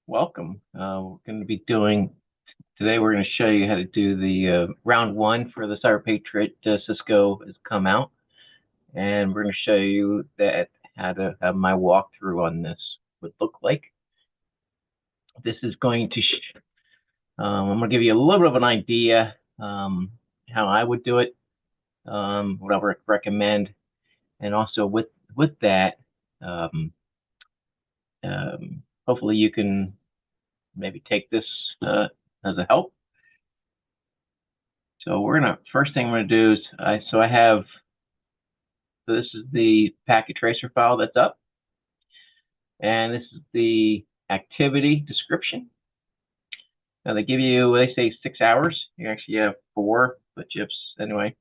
Welcome. We're going to be doing today. We're going to show you how to do the round one for the Patriot Cisco has come out, and we're going to show you that how to have my walkthrough on this would look like. This is going to. I'm going to give you a little bit of an idea how I would do it, what I would recommend, and also with that, hopefully you can maybe take this as a help. So we're gonna first thing I'm gonna do is so this is the packet tracer file that's up, and this is the activity description. Now they give you, they say 6 hours. You actually have 4, but chips anyway.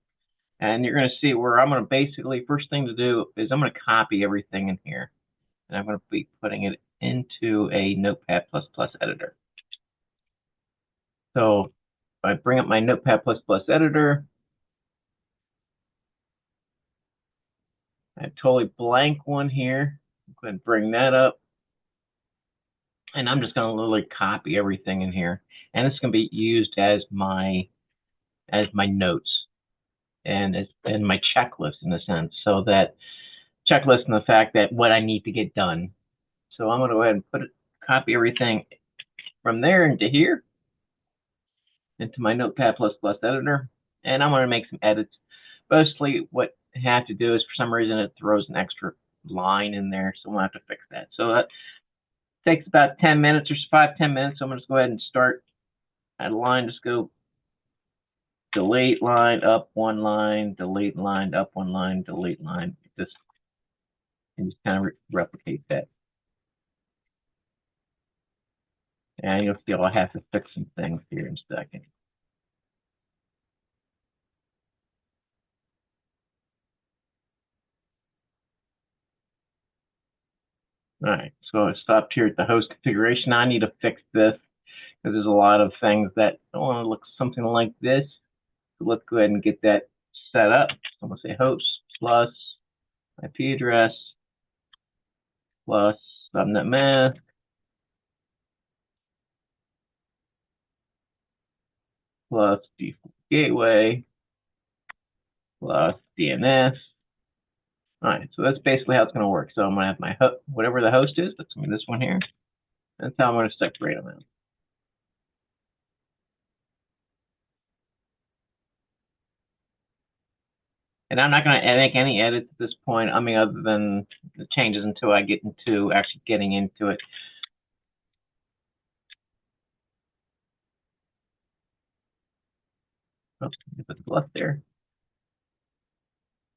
And you're gonna see where I'm gonna basically, first thing to do is I'm gonna copy everything in here, and I'm gonna be putting it into a Notepad++ editor. So I bring up my Notepad++ editor. I have totally blank one here. Go ahead and bring that up. And I'm just going to literally copy everything in here. And it's going to be used as my notes and my checklist in a sense. So that checklist and the fact that what I need to get done. So I'm going to go ahead and copy everything from there into here, into my Notepad++ editor. And I'm going to make some edits. Mostly what I have to do is, for some reason, it throws an extra line in there, so we'll have to fix that. So that takes about 10 minutes or 5-10 minutes. So I'm going to just go ahead and start at a line. Just go delete line, up one line, delete line, up one line, delete line. And just kind of replicate that. And you'll see I'll have to fix some things here in a second. All right, so I stopped here at the host configuration. I need to fix this because there's a lot of things that I want to look something like this. So let's go ahead and get that set up. I'm going to say host plus IP address plus subnet mask plus default gateway plus DNS. All right, so that's basically how it's going to work. So I'm going to have my whatever the host is. That's going to be this one here. That's how I'm going to separate them out. And I'm not going to make any edits at this point. I mean, other than the changes until I get into actually getting into it. Oops, put the plus there.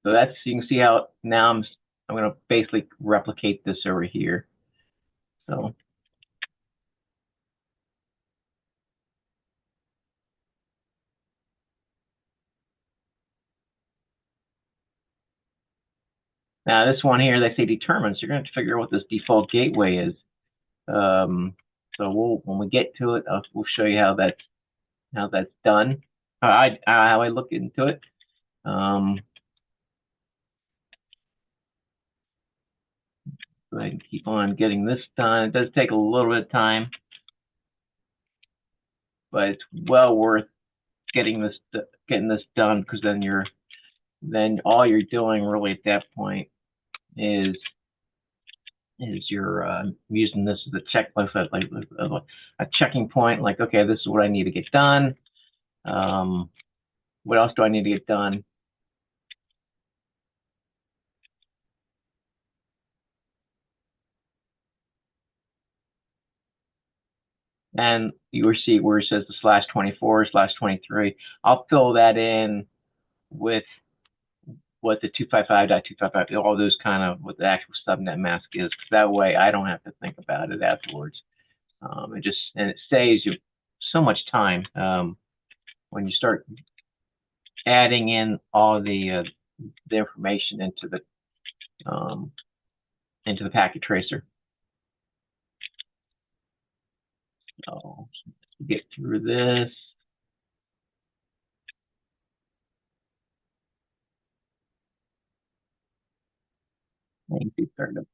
So that's, you can see how now I'm going to basically replicate this over here. So now this one here, they say determine. So you're going to have to figure out what this default gateway is. So when we get to it, we'll show you how that's done. How I look into it. Go ahead and keep on getting this done. It does take a little bit of time, but it's well worth getting this done, because then all you're doing really at that point is you're using this as a checklist, like a checking point. Like, okay, this is what I need to get done. What else do I need to get done? And you will see where it says the /24, /23. I'll fill that in with what the 255.255, all those kind of, what the actual subnet mask is. That way I don't have to think about it afterwards. And it saves you so much time when you start adding in all the information into the packet tracer. So let's get through this. you see starting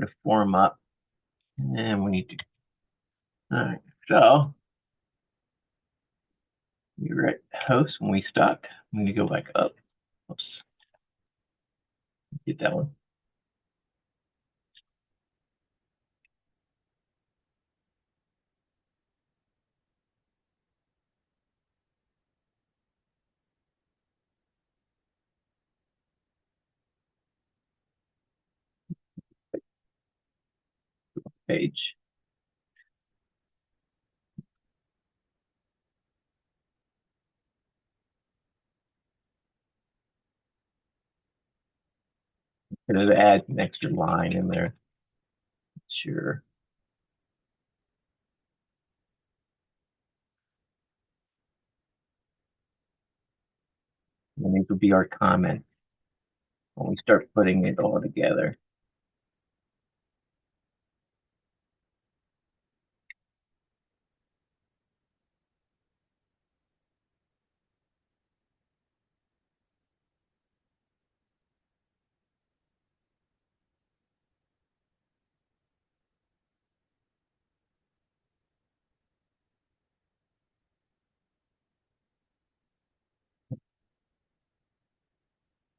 to form up. And we need to, all right, so we were at host when we stopped. We need to go back up. Oops, get that one. Page. Gonna add an extra line in there. Sure. And these will be our comments when we start putting it all together.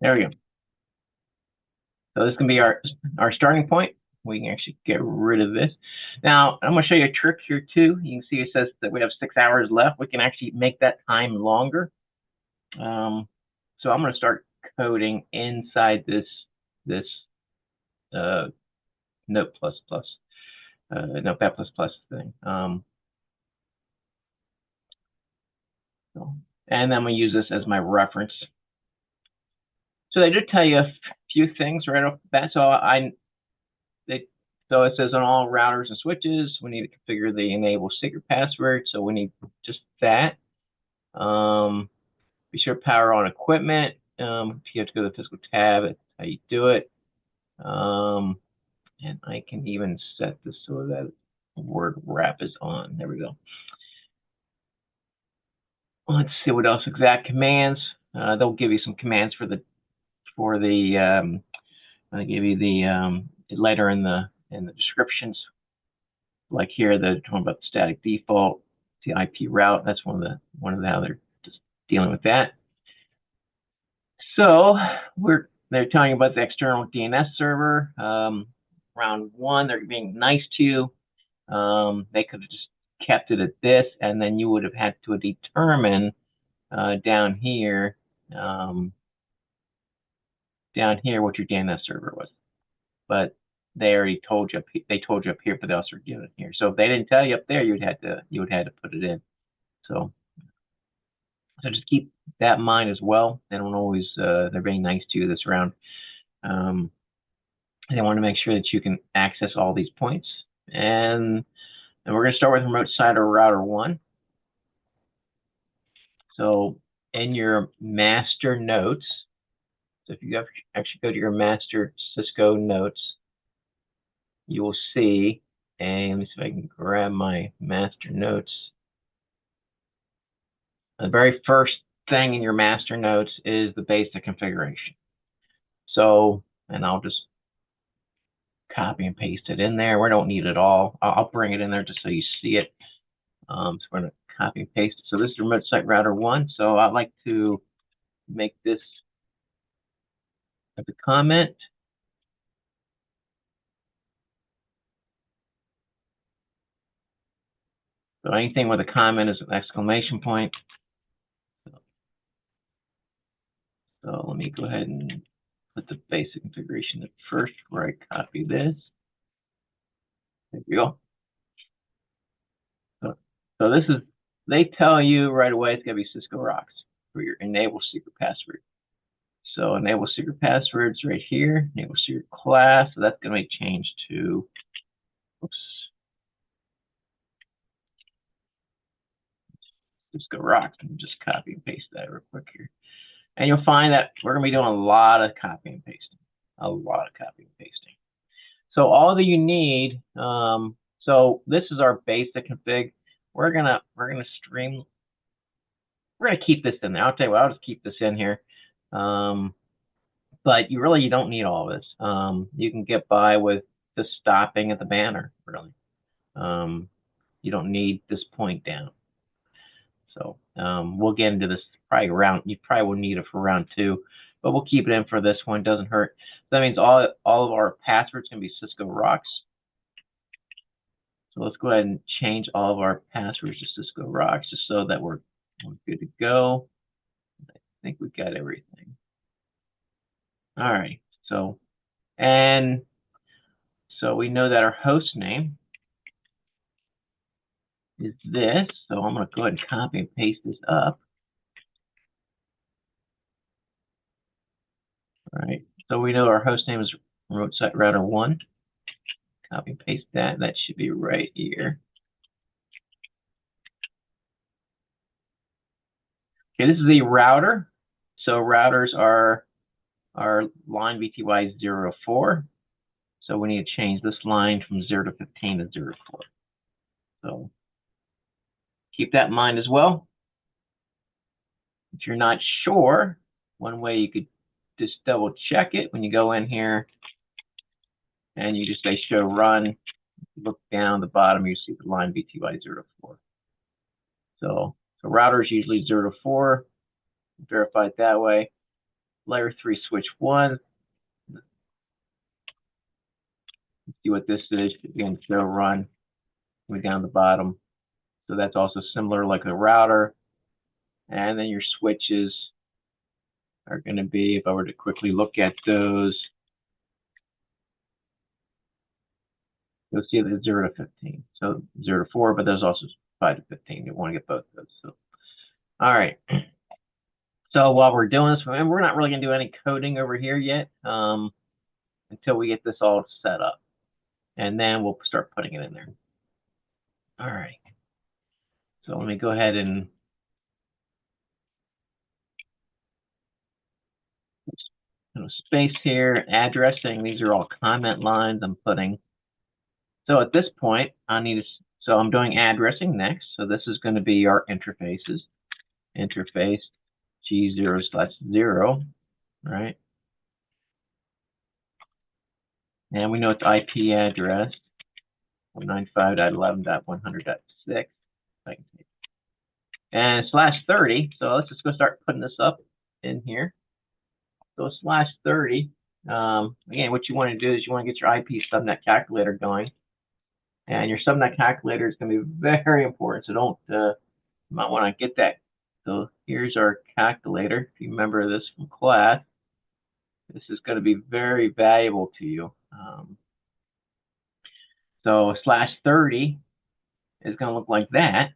There we go. So this can be our starting point. We can actually get rid of this. Now, I'm going to show you a trick here too. You can see it says that we have 6 hours left. We can actually make that time longer. So I'm going to start coding inside this Notepad++ thing. And then we use this as my reference. So they did tell you a few things right off the bat. So it says on all routers and switches, we need to configure the enable secret password. So we need just that. Be sure to power on equipment. If you have to go to the physical tab, that's how you do it. And I can even set this so that word wrap is on. There we go. Let's see what else. Exact commands. They'll give you some commands for the I give you the letter in the descriptions. Like here, they're talking about the static default, the IP route. That's one of the how they're just dealing with that. So they're telling you about the external DNS server. Round 1, they're being nice to you. They could have just kept it at this, and then you would have had to determine down here what your DNS server was. But they already told you. They told you up here, but they also given it here. So if they didn't tell you up there, you would have to put it in. So just keep that in mind as well. They don't always. They're being nice to you this round. They want to make sure that you can access all these points. And we're going to start with remote site or router 1. So in your master notes, so if you actually go to your master Cisco notes, you will see, and let me see if I can grab my master notes. The very first thing in your master notes is the basic configuration. So, and I'll just copy and paste it in there. We don't need it all. I'll bring it in there just so you see it. So we're going to copy and paste it. So this is remote site router 1. So I'd like to make this as a comment. So anything with a comment is an exclamation point. So let me go ahead and put the basic configuration at first where I copy this. There we go. So this is, they tell you right away it's going to be Cisco Rocks for your enable secret password. So enable secret passwords right here, enable secret class. So that's going to be changed to, oops, Cisco Rocks. And just copy and paste that real quick here. And you'll find that we're going to be doing a lot of copy and pasting, So all that you need, so this is our basic config. We're gonna keep this in there. I'll tell you what, I'll just keep this in here. But you don't need all of this. You can get by with just stopping at the banner, really. You don't need this point down. So we'll get into this probably round. You probably will need it for round 2, but we'll keep it in for this one. Doesn't hurt. So that means all of our passwords can be Cisco Rocks. So let's go ahead and change all of our passwords to Cisco Rocks just so that we're good to go. I think we got everything. All right. So we know that our host name is this. So I'm going to go ahead and copy and paste this up. All right. So we know our host name is remote site router 1. Copy and paste that. That should be right here. Okay, this is the router. So routers are line VTY04. So we need to change this line from 0 to 15 to 0 to 4. So keep that in mind as well. If you're not sure, one way you could just double check it when you go in here and you just say show run. Look down the bottom, you see the line VTY 0 to 4. So router is usually 0 to 4. Verify it that way. Layer 3 switch 1. See what this is. Again, show run. Way down the bottom. So that's also similar like a router. And then your switches are going to be, if I were to quickly look at those, you'll see that 0 to 15. So 0 to 4, but there's also 5 to 15. You want to get both of those. So, all right. So while we're doing this, and we're not really going to do any coding over here yet until we get this all set up. And then we'll start putting it in there. All right. So let me go ahead and space here, addressing. These are all comment lines I'm putting. So at this point, so I'm doing addressing next. So this is going to be our interfaces. Interface G0/0, right? And we know it's IP address 195.11.100.6. And /30. So let's just go start putting this up in here. So /30. Again, what you want to do is you want to get your IP subnet calculator going. And your subnet calculator is going to be very important. So you might want to get that. So here's our calculator. If you remember this from class, this is going to be very valuable to you. So /30 is going to look like that.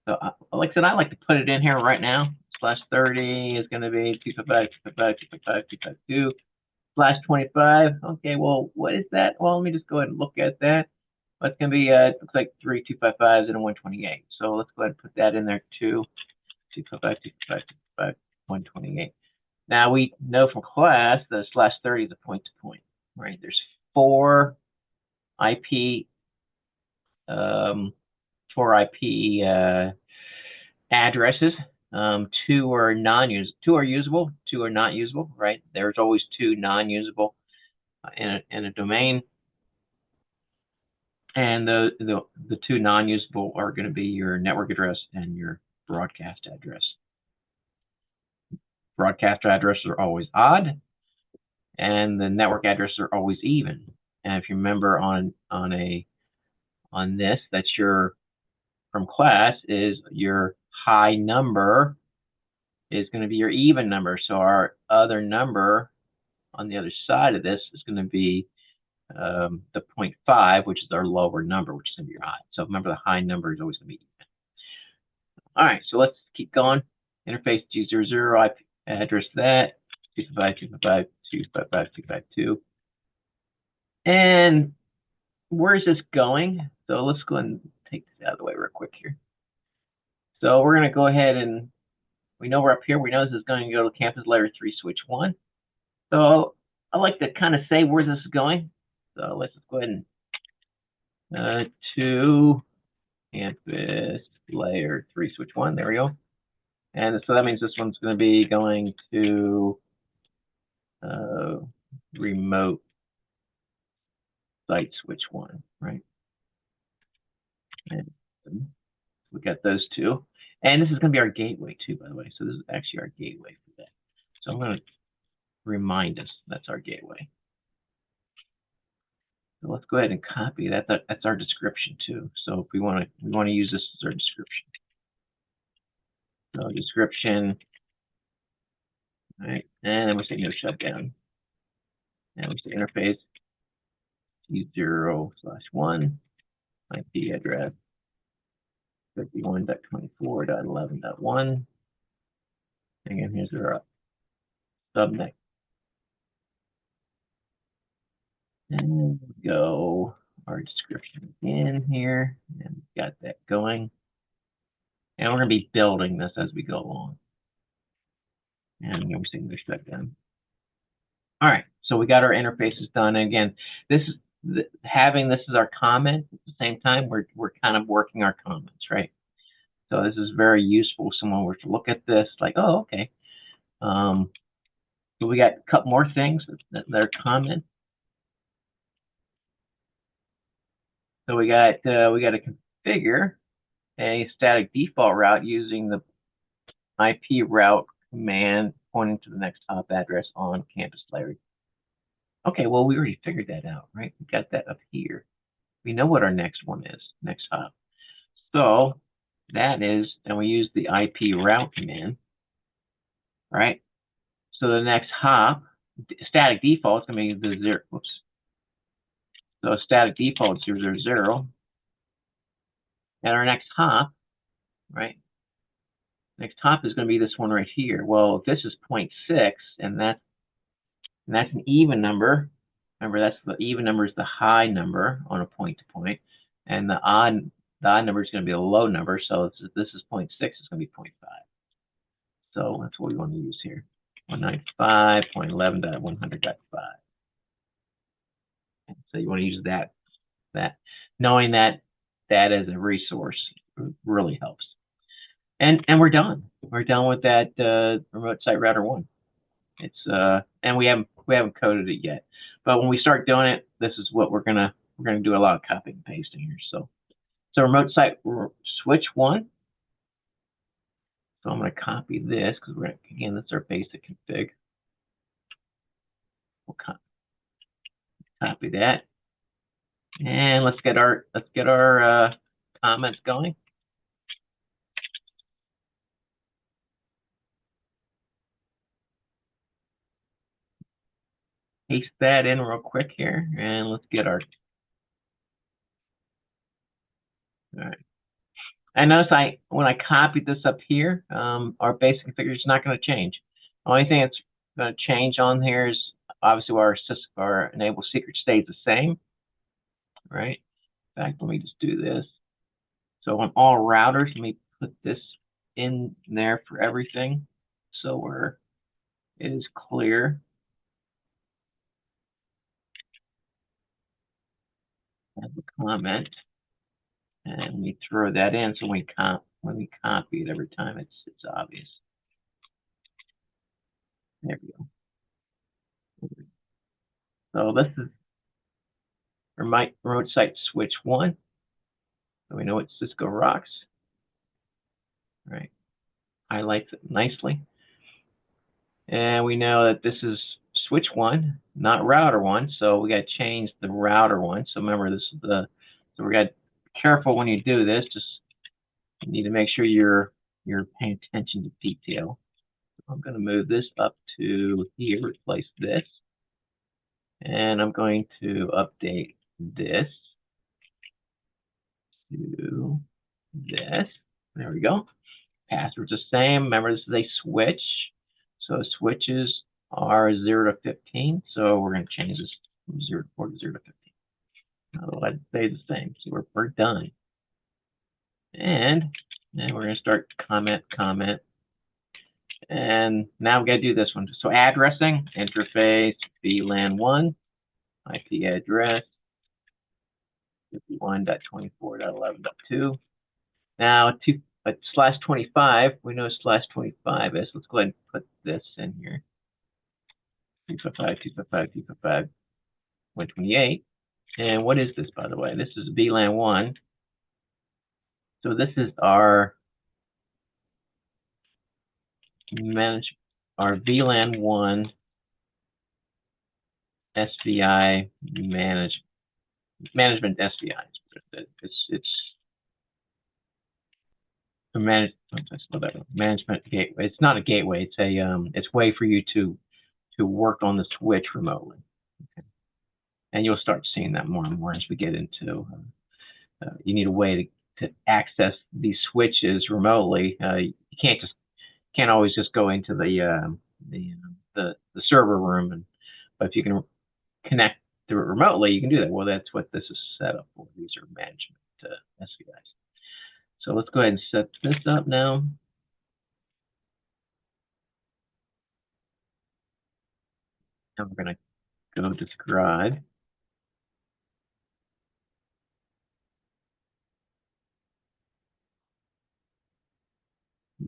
So like I said, I like to put it in here right now. /30 is going to be 255.255.255.2. /25. Okay, well, what is that? Well, let me just go ahead and look at that. Well, it's going to be, it looks like 3 255s and a 128. So let's go ahead and put that in there too. 255, 128. Now we know from class that /30 is a point-to-point, right? There's 4 IP addresses. 2 are usable, 2 are not usable, right? There's always 2 non-usable in a domain. And the 2 non-usable are going to be your network address and your broadcast address. Broadcast addresses are always odd, and the network addresses are always even. And if you remember on this, that's from class, is your high number is going to be your even number. So our other number on the other side of this is going to be the 0.5, which is our lower number, which is going to be your high. So remember, the high number is always going to be even. All right, so let's keep going. Interface G00, IP address that 255.255.255.2. And where is this going? So let's go ahead and take this out of the way real quick here. So we're going to go ahead and we know we're up here. We know this is going to go to campus layer 3 switch 1. So I like to kind of say where this is going. So let's just go ahead and to campus layer 3 switch 1. There we go. And so that means this one's going to be going to remote site switch 1, right? And we got those two. And this is going to be our gateway too, by the way. So this is actually our gateway for that. So I'm going to remind us that's our gateway. So let's go ahead and copy that. That's our description too. So if we want to use this as our description. So description, all right, and then we say no shutdown. And we say interface T0/1 IP address 51.24.11.1. Again, here's our subnet. And we go our description again here, and we've got that going. And we're going to be building this as we go along. And we're seeing this shutdown. All right, so we got our interfaces done. And again, this is having this as our comment at the same time. We're kind of working our comments, right? So this is very useful if someone were to look at this, like, oh, okay. So we got a couple more things that are comments. So we got to configure a static default route using the IP route command pointing to the next hop address on campus layer. Okay, well, we already figured that out, right? We got that up here. We know what our next one is, next hop. So that is, and we use the IP route command, right? So the next hop, static default is going to be the 0. Whoops. So static default is 000. And our next hop, right? Next hop is going to be this one right here. Well, if this is 0.6, and that's an even number. Remember, that's the even number is the high number on a point-to-point, and the odd number is going to be a low number. So this is 0.6, it's going to be 0.5. So that's what we want to use here. 195.11.100.5. So you want to use that. Knowing that as a resource really helps. And we're done. We're done with that remote site router 1. It's and we haven't coded it yet. But when we start doing it, this is what we're gonna do a lot of copying and pasting here. So remote site switch 1. So I'm gonna copy this because we're again, that's our basic config. We'll copy that. And let's get our comments going. Paste that in real quick here, and let's get our. All right. And notice when I copied this up here, our basic configuration is not going to change. The only thing that's going to change on here is obviously our enable secret stays the same, right? In fact, let me just do this. So on all routers, let me put this in there for everything, so it is clear. Have a comment, and we throw that in. So when we copy it every time, it's obvious. There we go. So this is remote site switch 1. So we know what Cisco rocks. All right, highlights it nicely. And we know that this is switch 1, not router 1. So we got to change the router 1. So remember, this is so we got to be careful when you do this. Just you need to make sure you're paying attention to detail. So I'm going to move this up to here, replace this. And I'm going to update this to this. There we go. Password's the same. Remember, this is a switch. So switches are 0 to 15. So we're going to change this from 0 to 4 to 0 to 15. Otherwise, it stays the same. So we're done. And then we're going to start comment. And now we got to do this one. So addressing, interface, VLAN 1, IP address, 51.24.11.2. Now, /25, we know /25 is. Let's go ahead and put this in here. 255, 128. And what is this, by the way? This is VLAN 1. So this is our VLAN 1 SVI management SVI. It's a management gateway. It's not a gateway. It's a way for you to work on the switch remotely. Okay. And you'll start seeing that more and more as we get into. You need a way to access these switches remotely. You can't always just go into the server room, but if you can connect through it remotely, you can do that. Well, that's what this is set up for. These are management SVIs. So let's go ahead and set this up now. And we're going to go describe.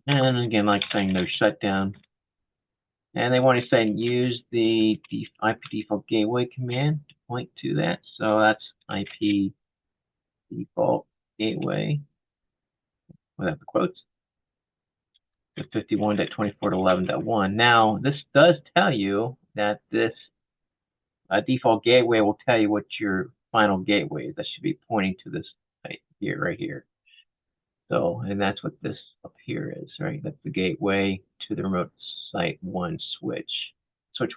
And again, like saying no shutdown. And they want to say use the IP default gateway command to point to that. So that's IP default gateway without the quotes. 51.24.11.1. Now, this does tell you that this default gateway will tell you what your final gateway is. That should be pointing to this right here. So, and that's what this up here is, right? That's the gateway to the remote site 1 switch 1.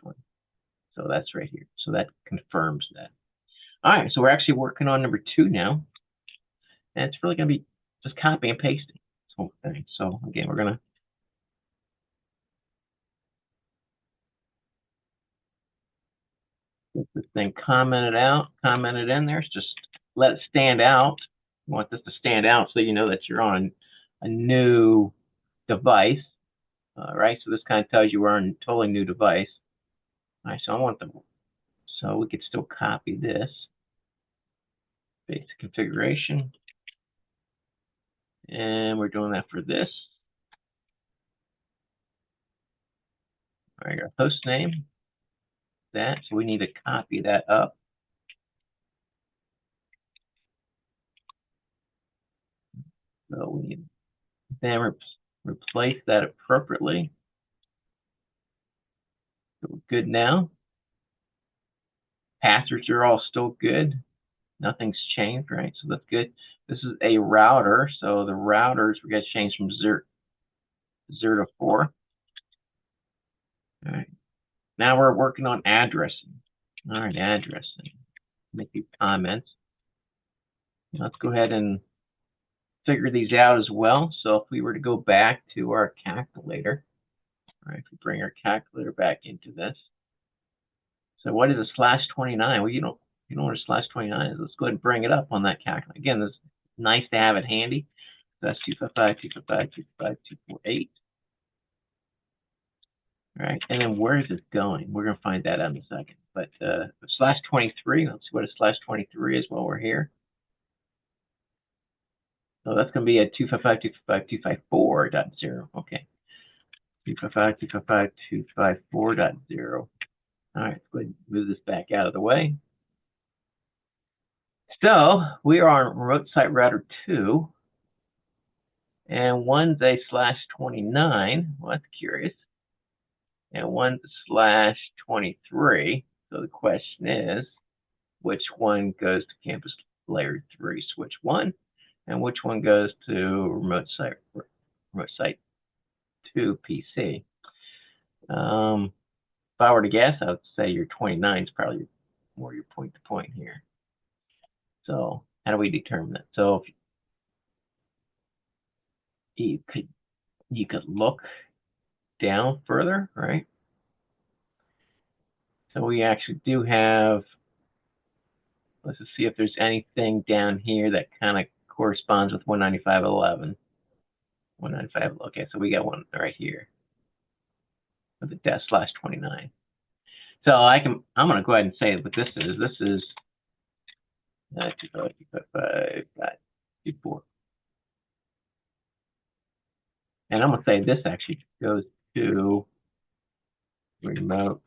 So that's right here. So that confirms that. All right, so we're actually working on number 2 now. And it's really going to be just copy and pasting this whole thing. So again, we're going to get this thing commented in there. Just let it stand out. You want this to stand out so you know that you're on a new device. Right, so this kind of tells you we're on a totally new device. All right, so we could still copy this basic configuration, and we're doing that for this. All right, our host name, so we need to copy that up. So we need to then replace that appropriately. So we're good now. Passwords are all still good. Nothing's changed, right? So that's good. This is a router, so the routers we got to change from 0 to 4. All right. Now we're working on addressing. All right, addressing. Make these comments. Let's go ahead and figure these out as well. So if we were to go back to our calculator, all right, if we bring our calculator back into this. So what is a /29? Well, you know what a /29 is. Let's go ahead and bring it up on that calculator. Again, it's nice to have it handy. So that's 255.255.248. All right, and then where is it going? We're going to find that out in a second. But /23, let's see what a /23 is while we're here. So that's going to be a 255.255.254.0. Okay. 255.255.254.0. All right, let's go ahead and move this back out of the way. So we are on remote site router 2. And one's a /29. Well, that's curious. And one's a /23. So the question is, which one goes to campus layer 3 switch 1? And which one goes to remote site 2 PC? If I were to guess, I would say your 29 is probably more your point-to-point here. So how do we determine that? So if you could look down further, right? So we actually do have. Let's just see if there's anything down here that kind of corresponds with 195.11. 195. Okay, so we got one right here with the /29. So I'm going to go ahead and say what this is. This is 255.255.24. And I'm going to say this actually goes to remote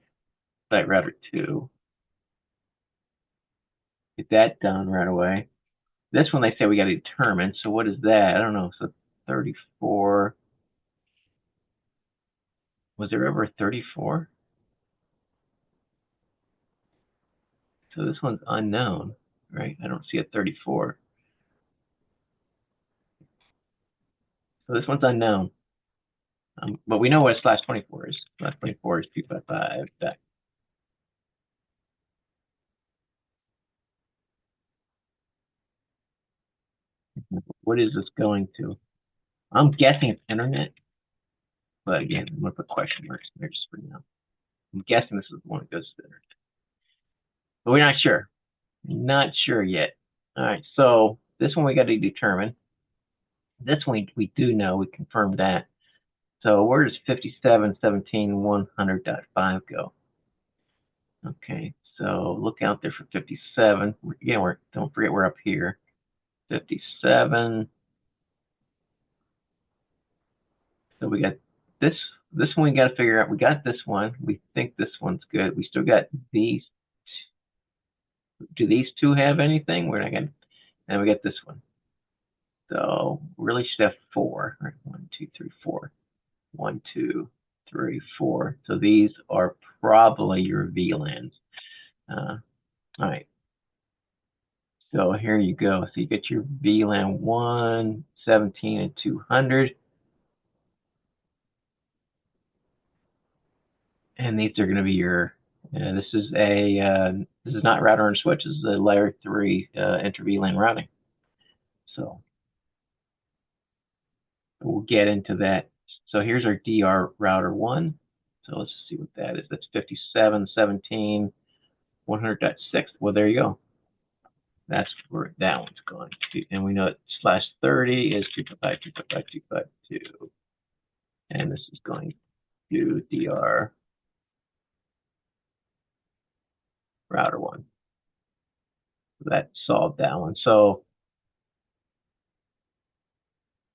site router 2. Get that done right away. This one they say we got to determine. So what is that? I don't know. So 34. Was there ever a 34? So this one's unknown, right? I don't see a 34. So this one's unknown. But we know what slash 24 is. Slash 24 is 255. Back. What is this going to? I'm guessing it's internet. But again, I'm going to put question marks there just for now. I'm guessing this is the one that goes to the internet. But we're not sure. Not sure yet. All right, so this one we got to determine. This one we do know, we confirmed that. So where does 57.17.100.5 go? Okay, so look out there for 57. Again, don't forget we're up here. 57. So we got this one we got to figure out. We got this one. We think this one's good. We still got these. Do these two have anything? We're not going to. And we got this one. So we really should have 4. Right? 1, 2, 3, 4. 1, 2, 3, 4. So these are probably your VLANs. All right. So here you go. So you get your VLAN 1, 17, and 200. And these are going to be your. This is not router and switch. This is a layer 3 inter-VLAN routing. So we'll get into that. So here's our DR router 1. So let's see what that is. That's 57.17. 100.6. Well, there you go. That's where that one's going to. And we know that slash 30 is 255.255.252. And this is going to DR router 1. So that solved that one. So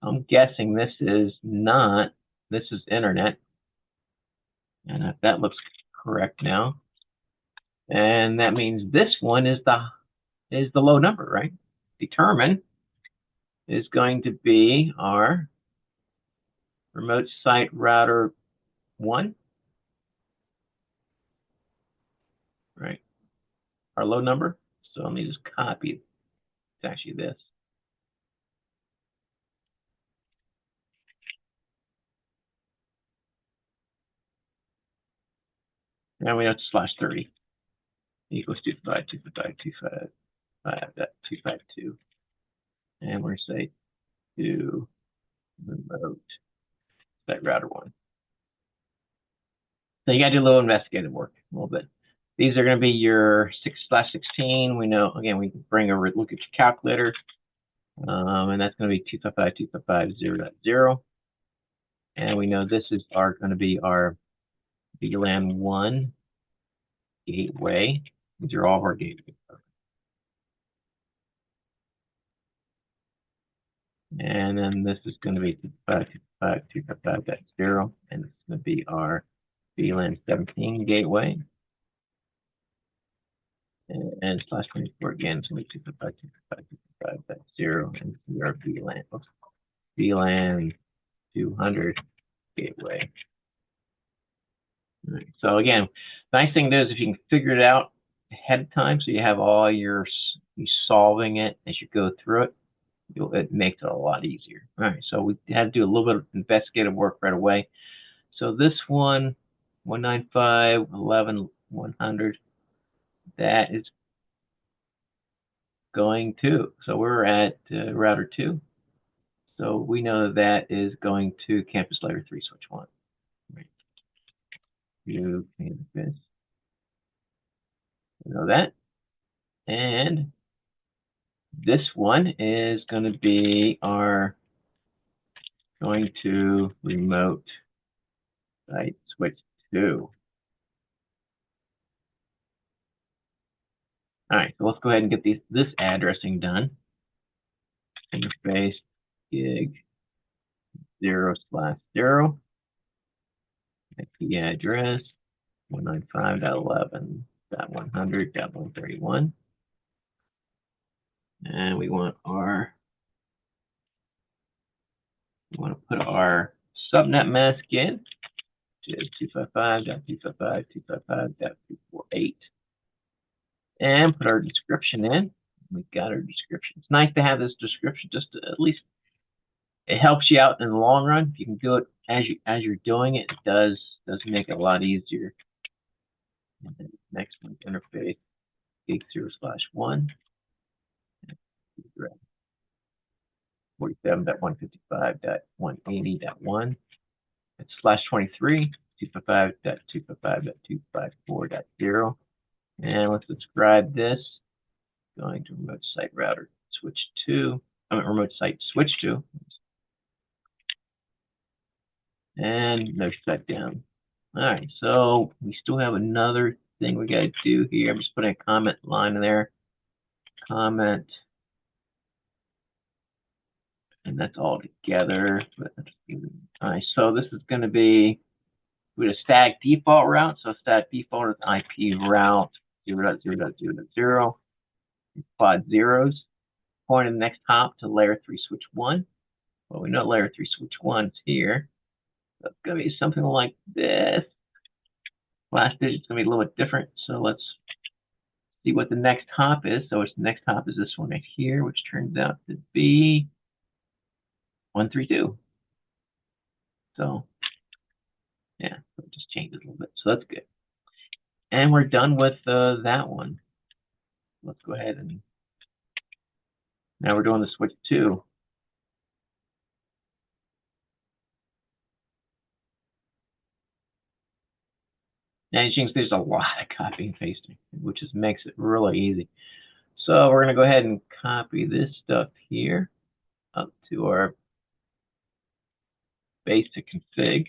I'm guessing this is internet. And that looks correct now. And that means this one is the low number, right? Determine is going to be our remote site router 1, right? Our low number. So let me just copy it. It's actually this. And we know it's slash 30 equals 255.255.252. And we're going to say to remote site router 1. So you got to do a little investigative work, a little bit. These are going to be your 6/16. We know, again, we can bring a look at your calculator. And that's going to be 255.255.0.0. And we know this is going to be our VLAN 1 gateway. These are all of our gateways. And then this is going to be 255.255.0. And this is going to be our VLAN 17 gateway. And slash 24 again, it's going to be 255.255.0. And this is our VLAN 200 gateway. Right. So again, nice thing is if you can figure it out ahead of time, so you have all you solving it as you go through it, it makes it a lot easier. All right, so we had to do a little bit of investigative work right away. So this one, 195.11.100, that is going to. So we're at router 2. So we know that is going to campus layer 3 switch 1. Right. You campus. You know that. And this one is going to be going to remote site switch 2. All right, so let's go ahead and get this addressing done. Interface gig 0/0. IP address 195.11.100.131. And we want to put our subnet mask in, which is 255.255.255.248. And put our description in. We got our description. It's nice to have this description just to at least it helps you out in the long run. If you can do it as you're doing it, it does make it a lot easier. And then next one, interface gig 0/1 47.155.180.1. It's /23 255.255.254.0. And let's describe this. Going to remote site router switch 2. Remote site switch 2. And no shutdown. All right, so we still have another thing we got to do here. I'm just putting a comment line in there. Comment. And that's all together. All right, so this is going to be with a static default route. So static default is IP route 0.0.0.0. Quad zeros. Point in the next hop to layer 3 switch 1. Well, we know layer 3 switch 1 is here. So it's going to be something like this. Last digit's going to be a little bit different. So let's see what the next hop is. So its next hop is this one right here, which turns out to be 132. So yeah, so it just changed it a little bit. So that's good. And we're done with that one. Let's go ahead and now we're doing the switch 2. And as you can see, there's a lot of copying and pasting, which just makes it really easy. So we're going to go ahead and copy this stuff here up to our basic config.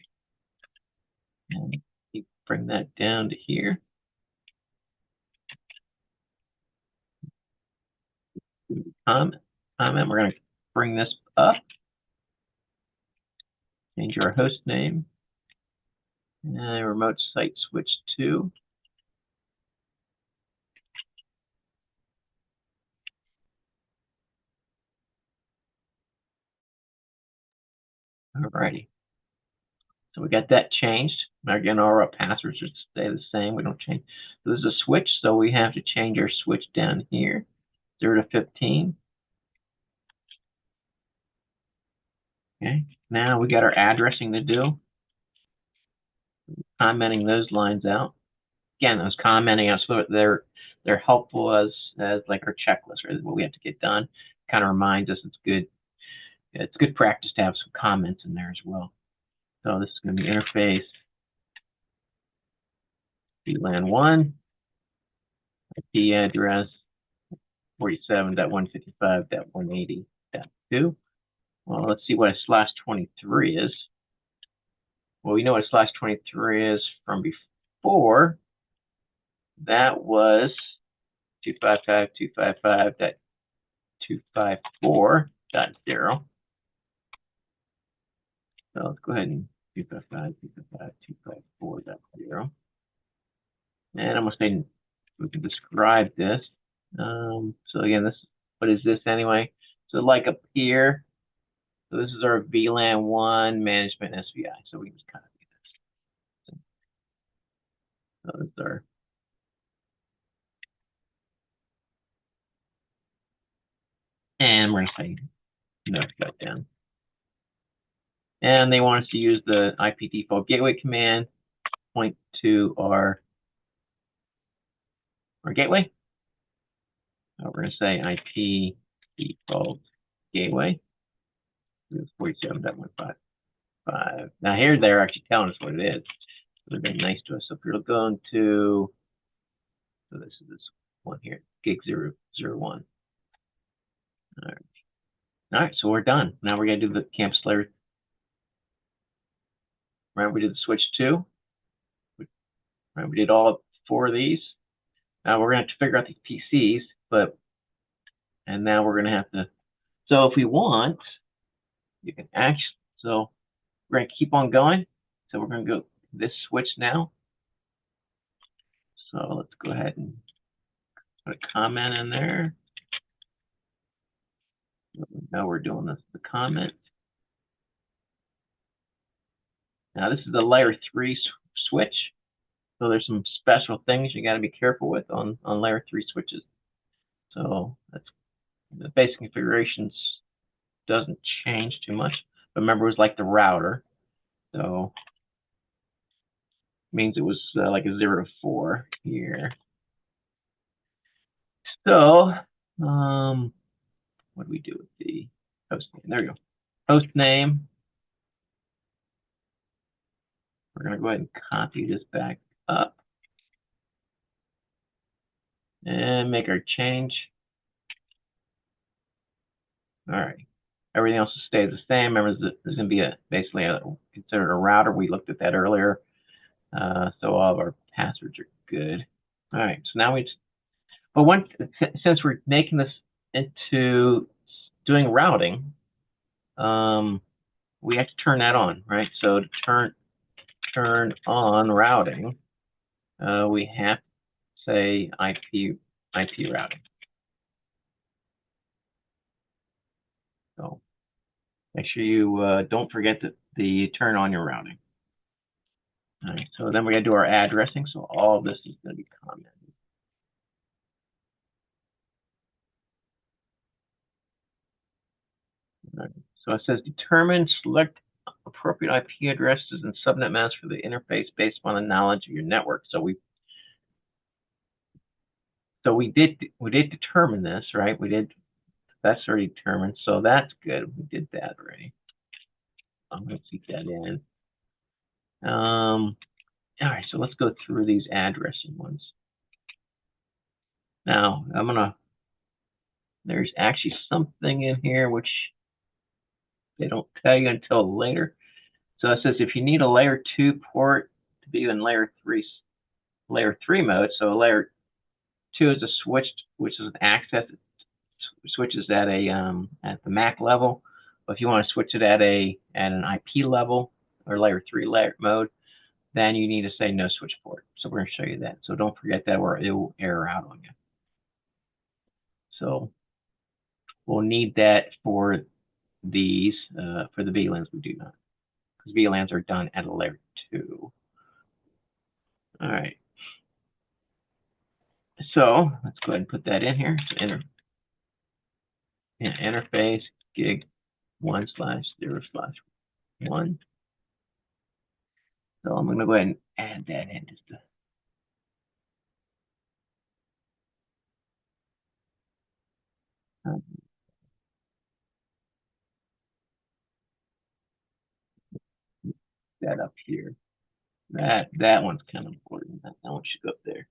And bring that down to here. Comment. We're going to bring this up. Change our host name. And remote site switch 2. Alrighty. So we got that changed. Now again, our passwords should stay the same. We don't change. So this is a switch, so we have to change our switch down here, 0 to 15. Okay. Now we got our addressing to do. Commenting those lines out. Again, those commenting out, so they're helpful as like our checklist, or what we have to get done. Kind of reminds us it's good. It's good practice to have some comments in there as well. So this is going to be interface VLAN 1, IP address 47.155.180.2. Well, let's see what a /23 is. Well, we know what a /23 is from before. That was 255.255.254.0. So let's go ahead and 255.255.254.0. And I'm going to say we can describe this. So again, what is this anyway? So like up here, so this is our VLAN 1 management SVI. So we can just copy this. So this is our and we're going to say no shutdown. And they want us to use the IP default gateway command, point to our gateway. So we're going to say IP default gateway. 47.155. Now here they're actually telling us what it is. So they're being nice to us. So if you're going to, so this is this one here, gig 001. All right, so we're done. Now we're going to do the campus layer. Right, we did the switch 2. Right, we did all 4 of these. Now we're going to have to figure out these PCs, and now we're going to have to, so if we want, you can actually, so we're going to keep on going. So we're going to go this switch now. So let's go ahead and put a comment in there. Now we're doing this, the comment. Now this is a layer 3 switch. So there's some special things you got to be careful with on layer 3 switches. So that's the basic configurations doesn't change too much. But remember, it was like the router. So it means it was like a 0 to 4 here. So what do we do with the host name? There we go. Host name. We're going to go ahead and copy this back up and make our change. All right. Everything else stays the same. Remember, there's going to be basically considered a router. We looked at that earlier. So all of our passwords are good. All right. So now since we're making this into doing routing, we have to turn that on, right? So to turn on routing, we have to say IP routing. So make sure you don't forget the turn on your routing. All right, so then we got to do our addressing. So all of this is going to be commented. All right. So it says select appropriate IP addresses and subnet masks for the interface based on the knowledge of your network. So we did determine this, right? That's already determined, so that's good. We did that already. I'm going to keep that in. All right, so let's go through these addressing ones. Now, there's actually something in here which they don't tell you until later. So it says if you need a layer 2 port to be in layer 3 mode, so layer 2 is a switch, which is an access switches at the MAC level. But if you want to switch it at an IP level or layer 3 mode, then you need to say no switch port. So we're going to show you that. So don't forget that, or it will error out on you. So we'll need that for these. For the VLANs, we do not, because VLANs are done at a layer 2. All right. So let's go ahead and put that in here. So interface gig 1/0/1. So I'm going to go ahead and add that in just to that up here. That one's kind of important. That one should go up there.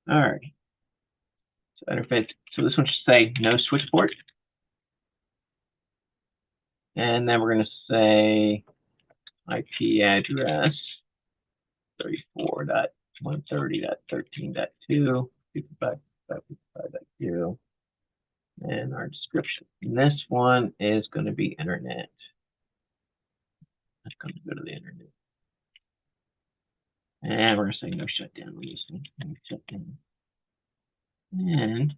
All right. So interface. So this one should say no switch port. And then we're going to say IP address 34.130.13.2, 55.55.0, and our description. And this one is going to be internet. That's going to go to the internet. And we're going to say no shutdown. We just need no shutdown. And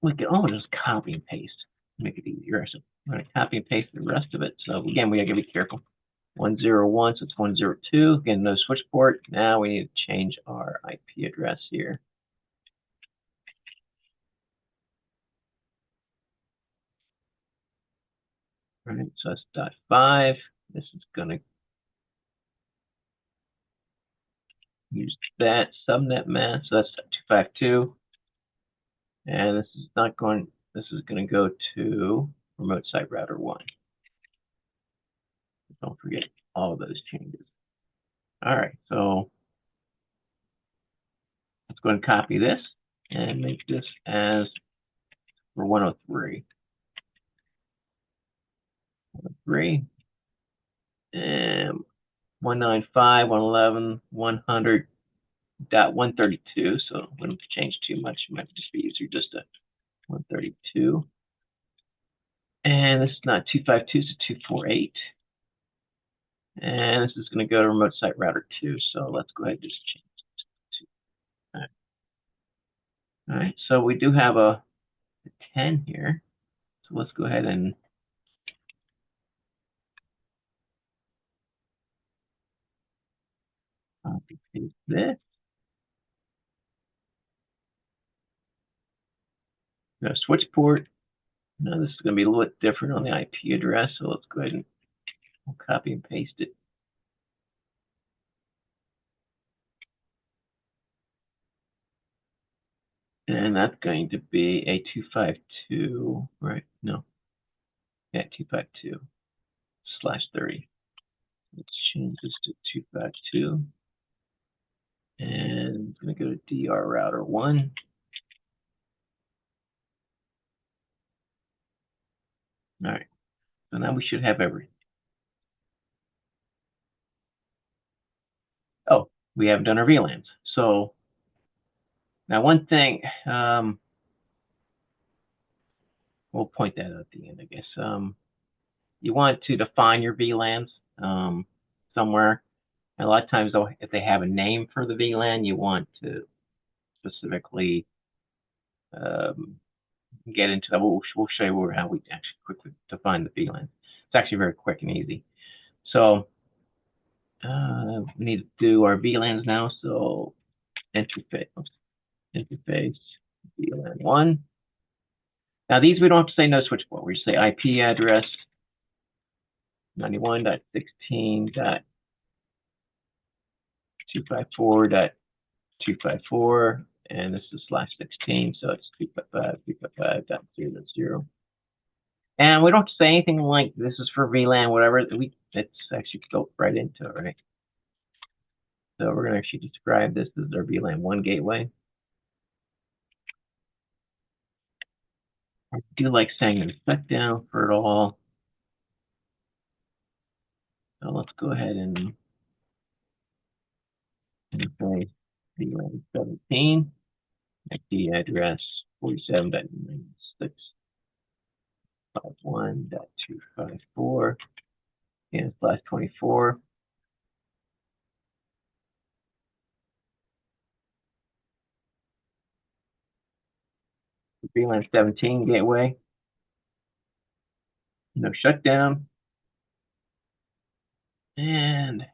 we can just copy and paste, make it easier. So I'm going to copy and paste the rest of it. So again, we got to be careful. 101, so it's 102. Again, no switch port. Now we need to change our IP address here. All right, so that's .5. This is going to use that subnet mask. So that's 252. And this is going to go to remote site router 1. Don't forget all of those changes. All right, so let's go and copy this and make this as for 103. 103 and 195, 111, 100.132. So we don't change too much. It might just be easier just to 132. And this is not 252, it's 248. And this is going to go to remote site router 2. So let's go ahead and just change it to 2. All right. All right, so we do have a 10 here. So let's go ahead and copy paste this. Now switch port. Now this is going to be a little bit different on the IP address. So let's go ahead and copy and paste it. And that's going to be a 252, right? No. Yeah, 252/30. Let's change this to 252. And I'm going to go to DR router 1. All right. So now we should have everything. Oh, we haven't done our VLANs. So now one thing, we'll point that out at the end, I guess. You want to define your VLANs somewhere. And a lot of times, though, if they have a name for the VLAN, you want to specifically get into that. We'll show you how we actually quickly define the VLAN. It's actually very quick and easy. So we need to do our VLANs now. So interface VLAN 1. Now these we don't have to say no switch port. We just say IP address 91.16.254.254, and this is /16, so it's 255.255.0.0. And we don't have to say anything like this is for VLAN, whatever. It's actually built right into it, right? So we're going to actually describe this as our VLAN 1 gateway. I do like saying the spec down for it all. So let's go ahead and interface VLAN 17, IP address 47.96.51.254 and /24. VLAN 17 gateway. No shutdown. And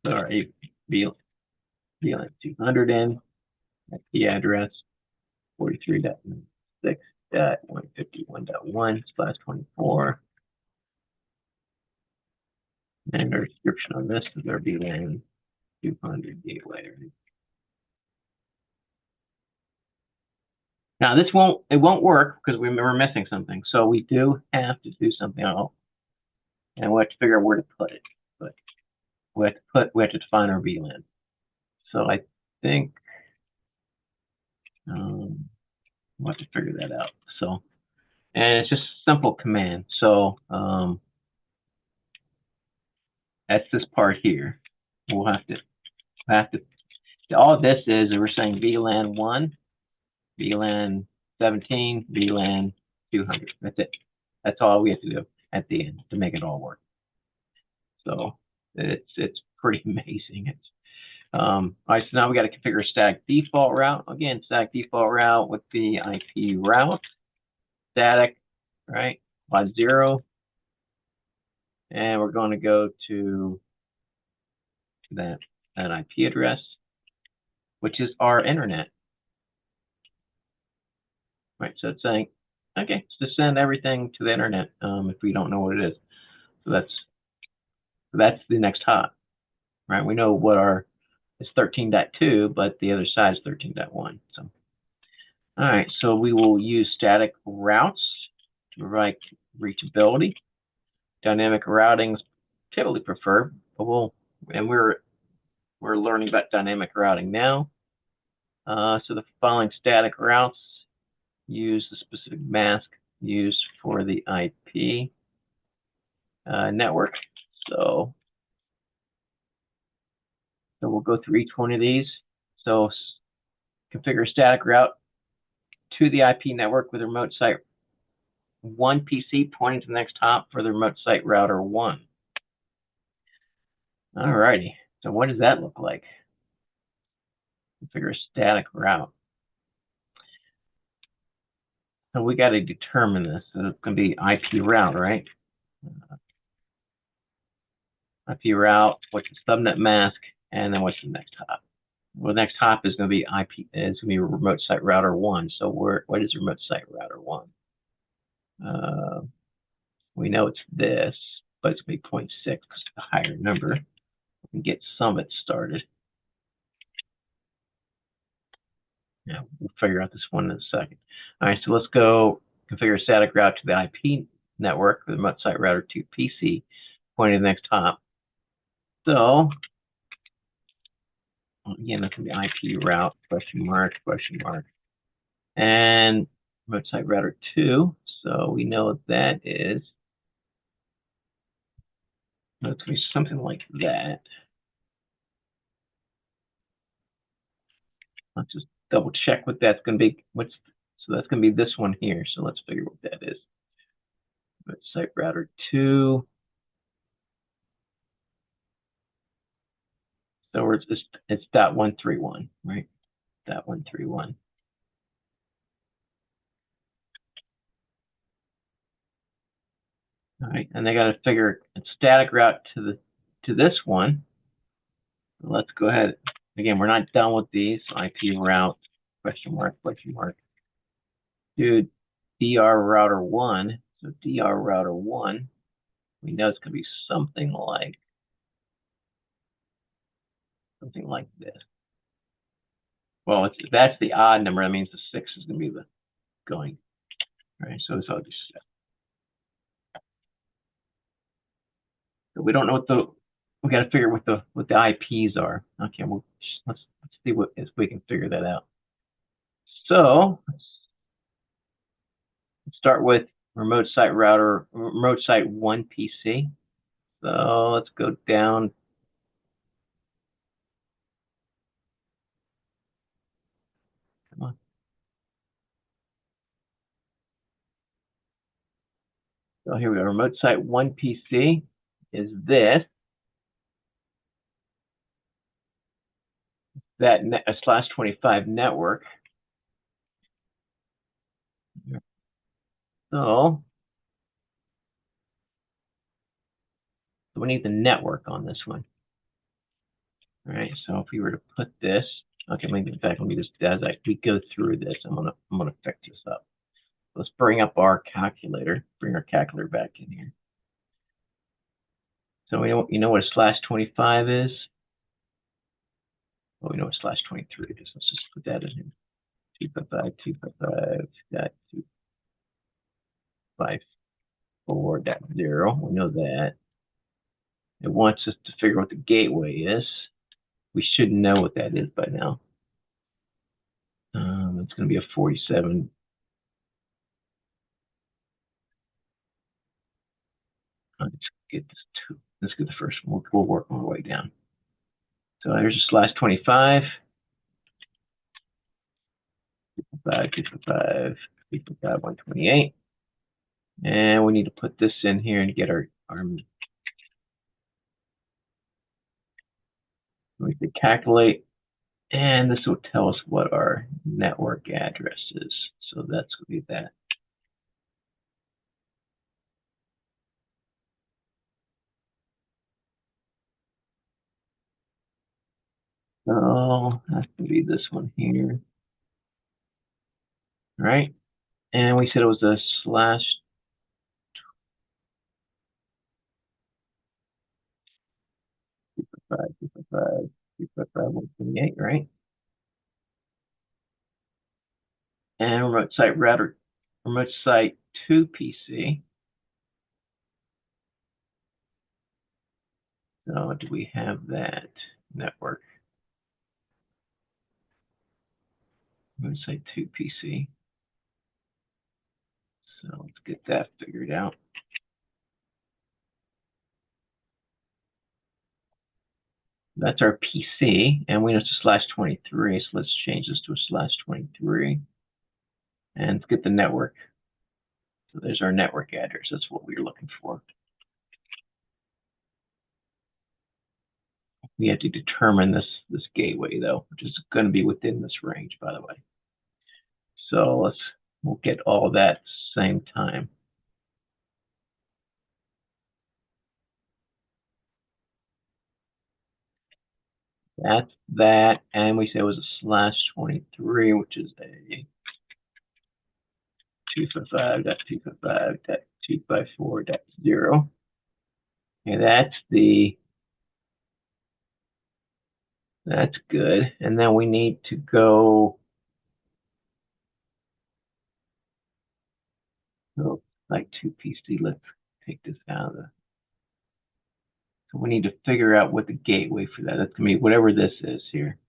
sorry, VLAN 200 in. IP address 43.96.151.1/24. And our description on this is our VLAN 200 gateway. Now this won't work because we're missing something. So we do have to do something else. And we have to figure out where to put it. But we have to define our VLAN. So I think we'll have to figure that out. So, and it's just a simple command. So that's this part here. We'll have to all this is we're saying VLAN 1, VLAN 17, VLAN 200. That's it. That's all we have to do at the end to make it all work. So it's pretty amazing. It's all right, so now we got to configure a static default route. Again, static default route with the IP route. Static, right? By 0. And we're going to go to that IP address, which is our internet. Right, so it's saying, okay, it's to send everything to the internet if we don't know what it is. So that's the next hop, right? We know what it's 13.2, but the other side is 13.1. So, all right, so we will use static routes to provide reachability. Dynamic routing is typically preferred, but we're learning about dynamic routing now. So the following static routes use the specific mask used for the IP network. So we'll go through each one of these. So configure static route to the IP network with remote site 1 PC pointing to the next hop for the remote site router 1. All righty. So what does that look like? Configure a static route. So we got to determine this. So it's going to be IP route, right? IP route, what's the subnet mask, and then what's the next hop? Well, the next hop is going to be IP. It's going to be remote site router 1. So what is remote site router 1? We know it's this, but it's going to be 0.6 because it's a higher number. We can get Summit started. Yeah, we'll figure out this one in a second. All right, so let's go configure a static route to the IP network with remote site router 2 PC, pointing to the next hop. So, again, that's going to be IP route, question mark, and remote site router 2. So we know what that is. So it's going to be something like that. Let's just double check what that's going to be. So that's going to be this one here. So let's figure what that is. Remote site router 2. So it's .131, right? .131. All right, and they got to figure a static route to this one. Let's go ahead. Again, we're not done with these. IP route, question mark. Dude, DR router 1. So DR router 1, we know it's going to be something like this. Well, that's the odd number. That means the 6 is going to be the going. All right, so it's all just. So we don't know we got to figure what the IPs are. Okay, well, let's see if we can figure that out. So let's start with remote site 1 PC. So let's go down. Come on. So here we go. Remote site 1 PC is this. That /25 network. So we need the network on this one. All right. So if we were to put this, okay, maybe in fact, let me just as we go through this, I'm gonna fix this up. Let's bring up our calculator. Bring our calculator back in here. So you know what a /25 is? Well, we know what /23 is. Let's just put that in here. 255.255.254.0. We know that. It wants us to figure out what the gateway is. We should know what that is by now. It's going to be a 47. Let's get this two. Let's get the first one. We'll work our way down. So here's a /25. 255.128. And we need to put this in here and get our we can calculate, and this will tell us what our network address is. So that's going to be that. So has to be this one here. All right. And we said it was a /255, 128, right? And remote site 2 PC. So do we have that network? Remote site 2 PC. So let's get that figured out. That's our PC, and we know it's a /23, so let's change this to a /23. And let's get the network. So there's our network address. That's what we were looking for. we have to determine this gateway though, which is going to be within this range, by the way. So we'll get all of that at the same time. That's that, and we say it was a /23, which is a 255.255.254.0. And that's good. And then we need to go like 2PC. Let's take this out of the. So we need to figure out what the gateway for that. That's gonna be whatever this is here.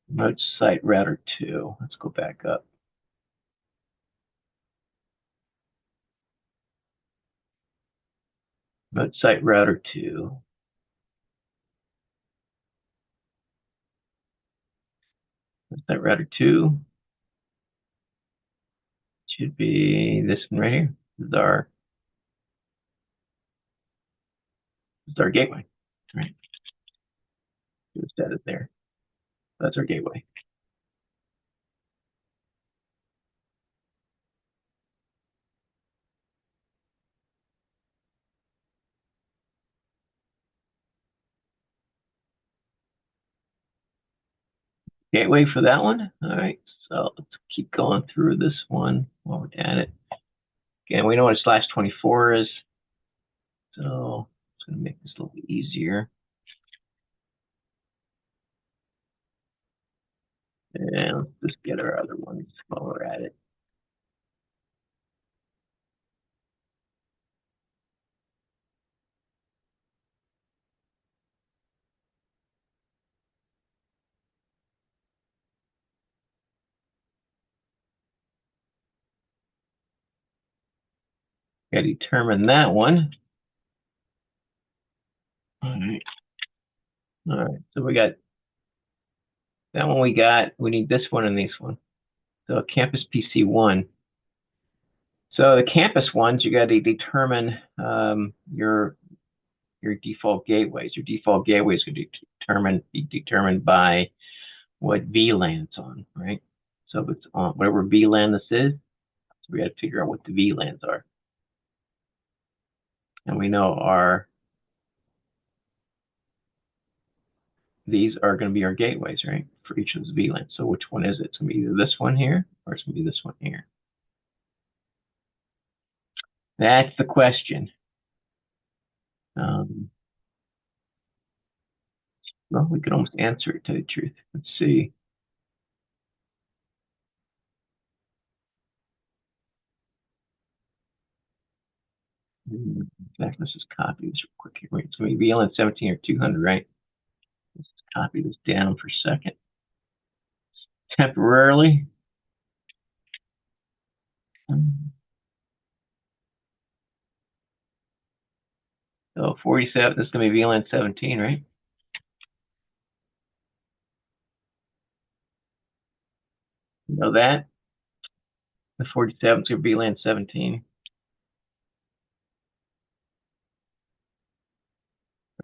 Remote site router 2. Let's go back up. Remote site router 2. Remote site router 2 should be this one right here. This is our gateway, right? Just set it there. That's our gateway. Gateway for that one. All right, so let's keep going through this one while we're at it. Again, we know what a /24 is, so it's going to make this a little easier. And let's just get our other ones while we're at it. Got to determine that one. All right, so we got that one we need this one and this one. So campus PC1. So the campus ones, you got to determine your default gateways. Your default gateway is going to be determined by what VLAN it's on, right? So if it's on whatever VLAN this is, so we got to figure out what the VLANs are. And we know these are going to be our gateways, right? For each of those VLANs. So which one is it? It's going to be either this one here or it's going to be this one here. That's the question. Well, we could almost answer it, to tell you the truth. Let's see. In fact, let's just copy this real quick here. Wait, it's going to be VLAN 17 or 200, right? Let's just copy this down for a second. Temporarily. So 47, this is going to be VLAN 17, right? You know that? The 47 is going to be VLAN 17.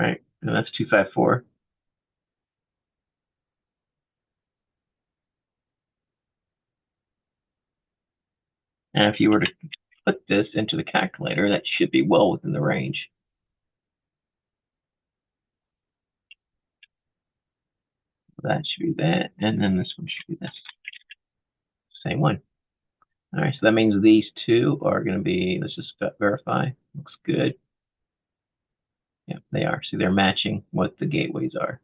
Right, and that's 254. And if you were to put this into the calculator, that should be well within the range. That should be that, and then this one should be this. Same one. All right, so that means these two are going to be, let's just verify. Looks good. Yeah, they are. See, they're matching what the gateways are.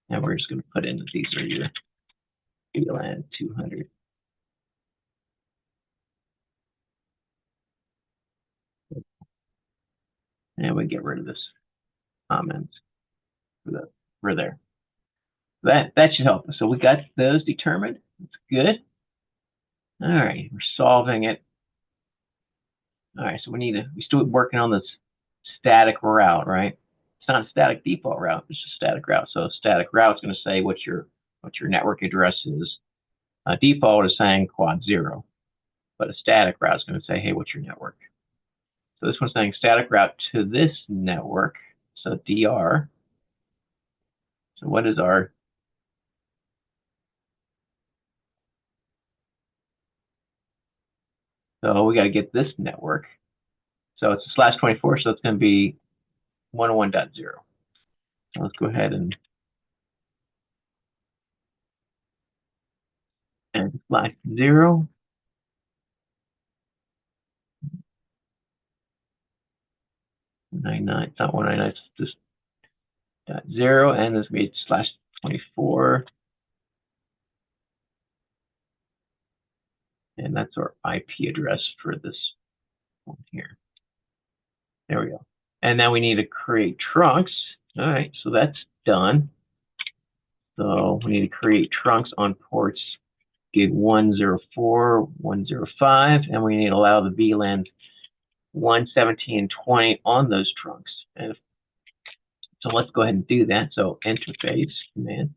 And we're just going to put in that these are your VLAN 200. And we get rid of this comments for there. That should help us. So we got those determined. That's good. All right, we're solving it. All right, so we're still working on this static route, right? It's not a static default route, it's just a static route. So a static route is going to say what your network address is. Default is saying quad 0, but a static route is going to say, hey, what's your network? So this one's saying static route to this network. So DR. So what is our So we got to get this network. So it's a /24, so it's going to be 101.0. So let's go ahead and /0. It's not 199, it's just .0, and this will be /24. And that's our IP address for this one here. There we go. And now we need to create trunks. All right, so that's done. So we need to create trunks on ports gig 104, 105, and we need to allow the VLANs 117 and 20 on those trunks. And so let's go ahead and do that. So interface command.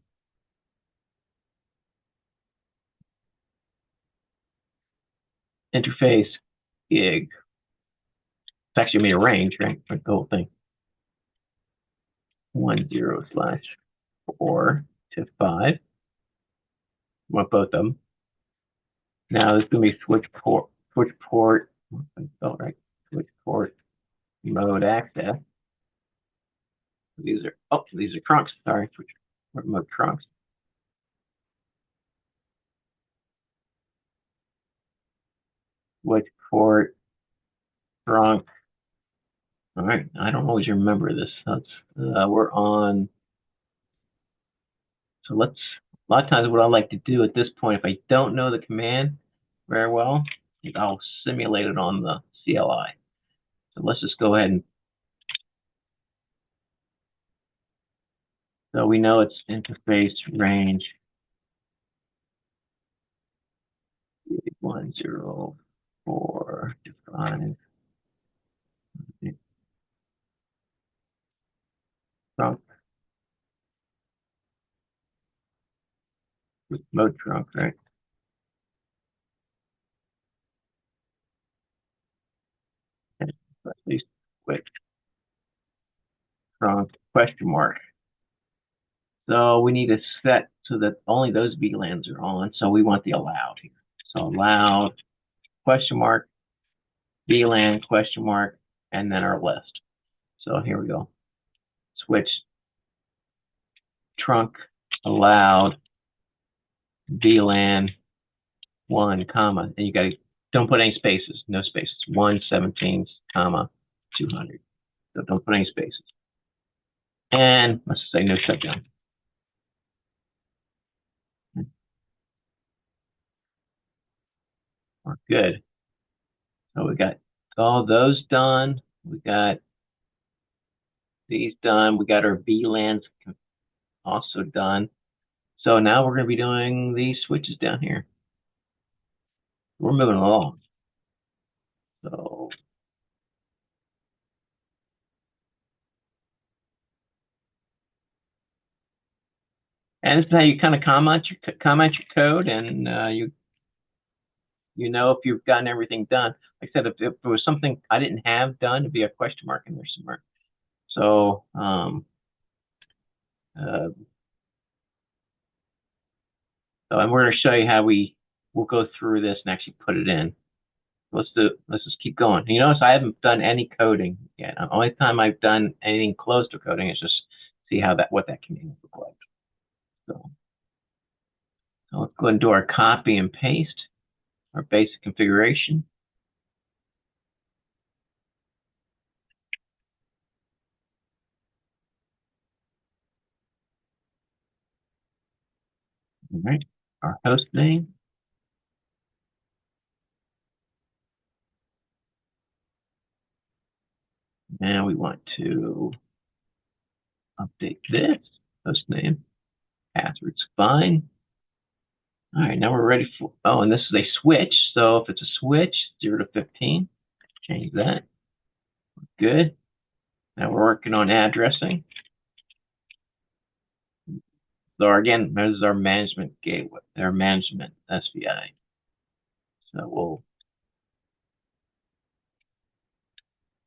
Interface gig. It's actually made a range, right? For the whole thing. 10/4 to 5. We want both of them. Now this is going to be switch port, oh, right, switch port mode access. These are trunks. Sorry, switch port mode trunks. Switch port trunk. All right, I don't always remember this. We're on. So a lot of times what I like to do at this point, if I don't know the command very well, is I'll simulate it on the CLI. So let's just go ahead and, so we know it's interface range 104 to 5. Trunk with mode trunk, right? And at least quick trunk question mark. So we need to set so that only those VLANs are on. So we want the allowed here. So allowed question mark, VLAN question mark, and then our list. So here we go. Switch trunk allowed VLAN 1, comma, and you got to don't put any spaces, no spaces. 117, comma 200. So don't put any spaces. And let's say no shutdown. We're good. So we got all those done. We got these done. We got our VLANs also done. So now we're going to be doing these switches down here. We're moving along. So and this is how you kind of comment your code, and you know if you've gotten everything done. Like I said, if there was something I didn't have done, it'd be a question mark in there somewhere. So so and we're going to show you how we'll go through this and actually put it in. Let's just keep going. You notice I haven't done any coding yet. The only time I've done anything close to coding is just see what that can look like. So let's go ahead and do our copy and paste, our basic configuration. All right, our host name. And we want to update this host name. Password's fine. All right, now we're ready for, oh, and this is a switch. So if it's a switch, 0 to 15, change that. Good. Now we're working on addressing. So again, this is our management gateway, our management SVI. So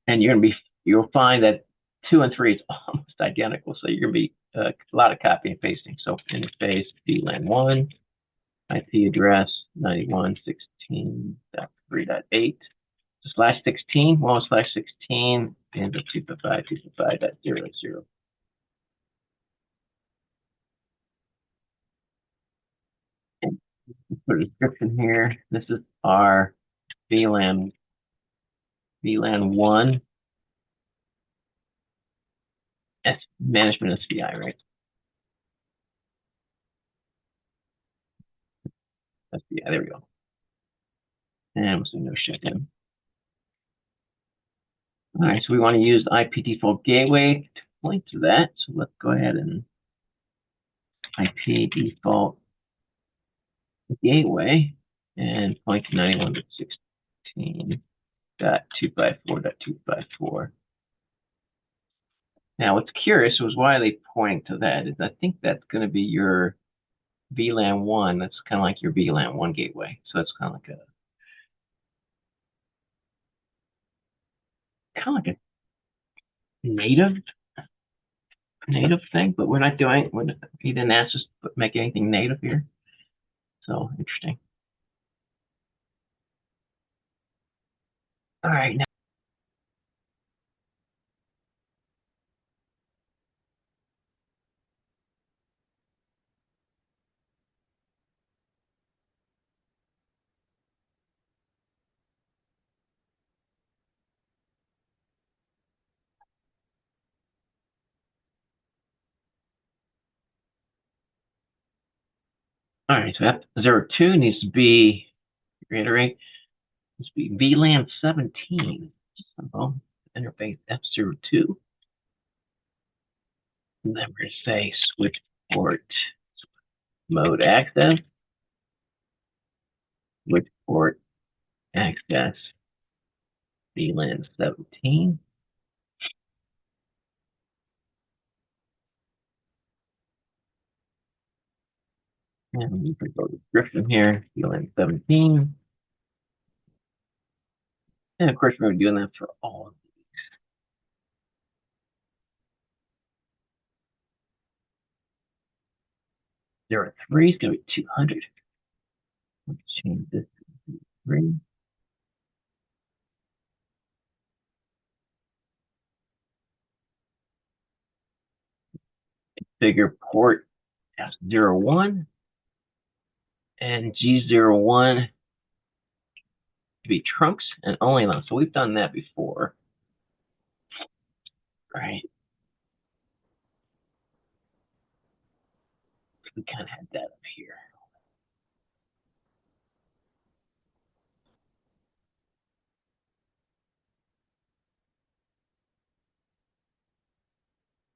and you'll find that 2 and 3 is almost identical. So you're gonna be a lot of copy and pasting. So interface VLAN 1, IP address 91.16.3.8 /16, 1/16, and the 255.255.00. And put a description here. This is our VLAN 1 management SPI, right? SPI, there we go. And we'll see no shutdown. All right, so we want to use IP default gateway to point to that. So let's go ahead and IP default gateway and point to 91.16.254.254. Now, what's curious was why they pointing to that is I think that's going to be your VLAN 1. That's kind of like your VLAN 1 gateway. So it's kind of like a native thing, but we're not doing. He didn't ask us to make anything native here. So interesting. All right, now. All right, so F02 needs to be, reiterate, needs to be VLAN 17. So interface F02. And then we're going to say switch port mode access, switch port access VLAN 17. And we put the description here, VLAN 17. And of course, we're doing that for all of these. There are 3, it's going to be 200. Let's change this to 3. Configure port S01 and G01 to be trunks and only LAN. So we've done that before, right? We kind of had that up here.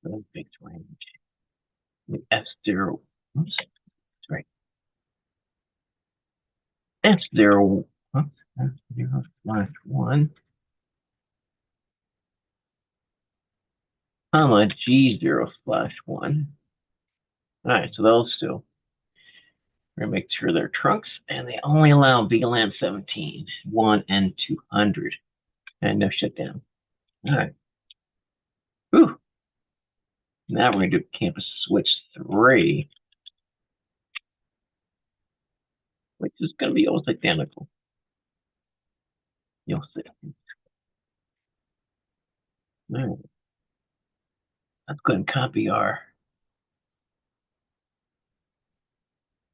Really big range. F0, oops, that's right. F0, oops, F0/1, comma, G0/1. All right, so those two. We're gonna make sure they're trunks, and they only allow VLAN 17, 1 and 200, and no shutdown. All right. Whew. Now we're gonna do campus switch 3, which is gonna be almost identical. You'll see. All right. Let's go ahead and copy our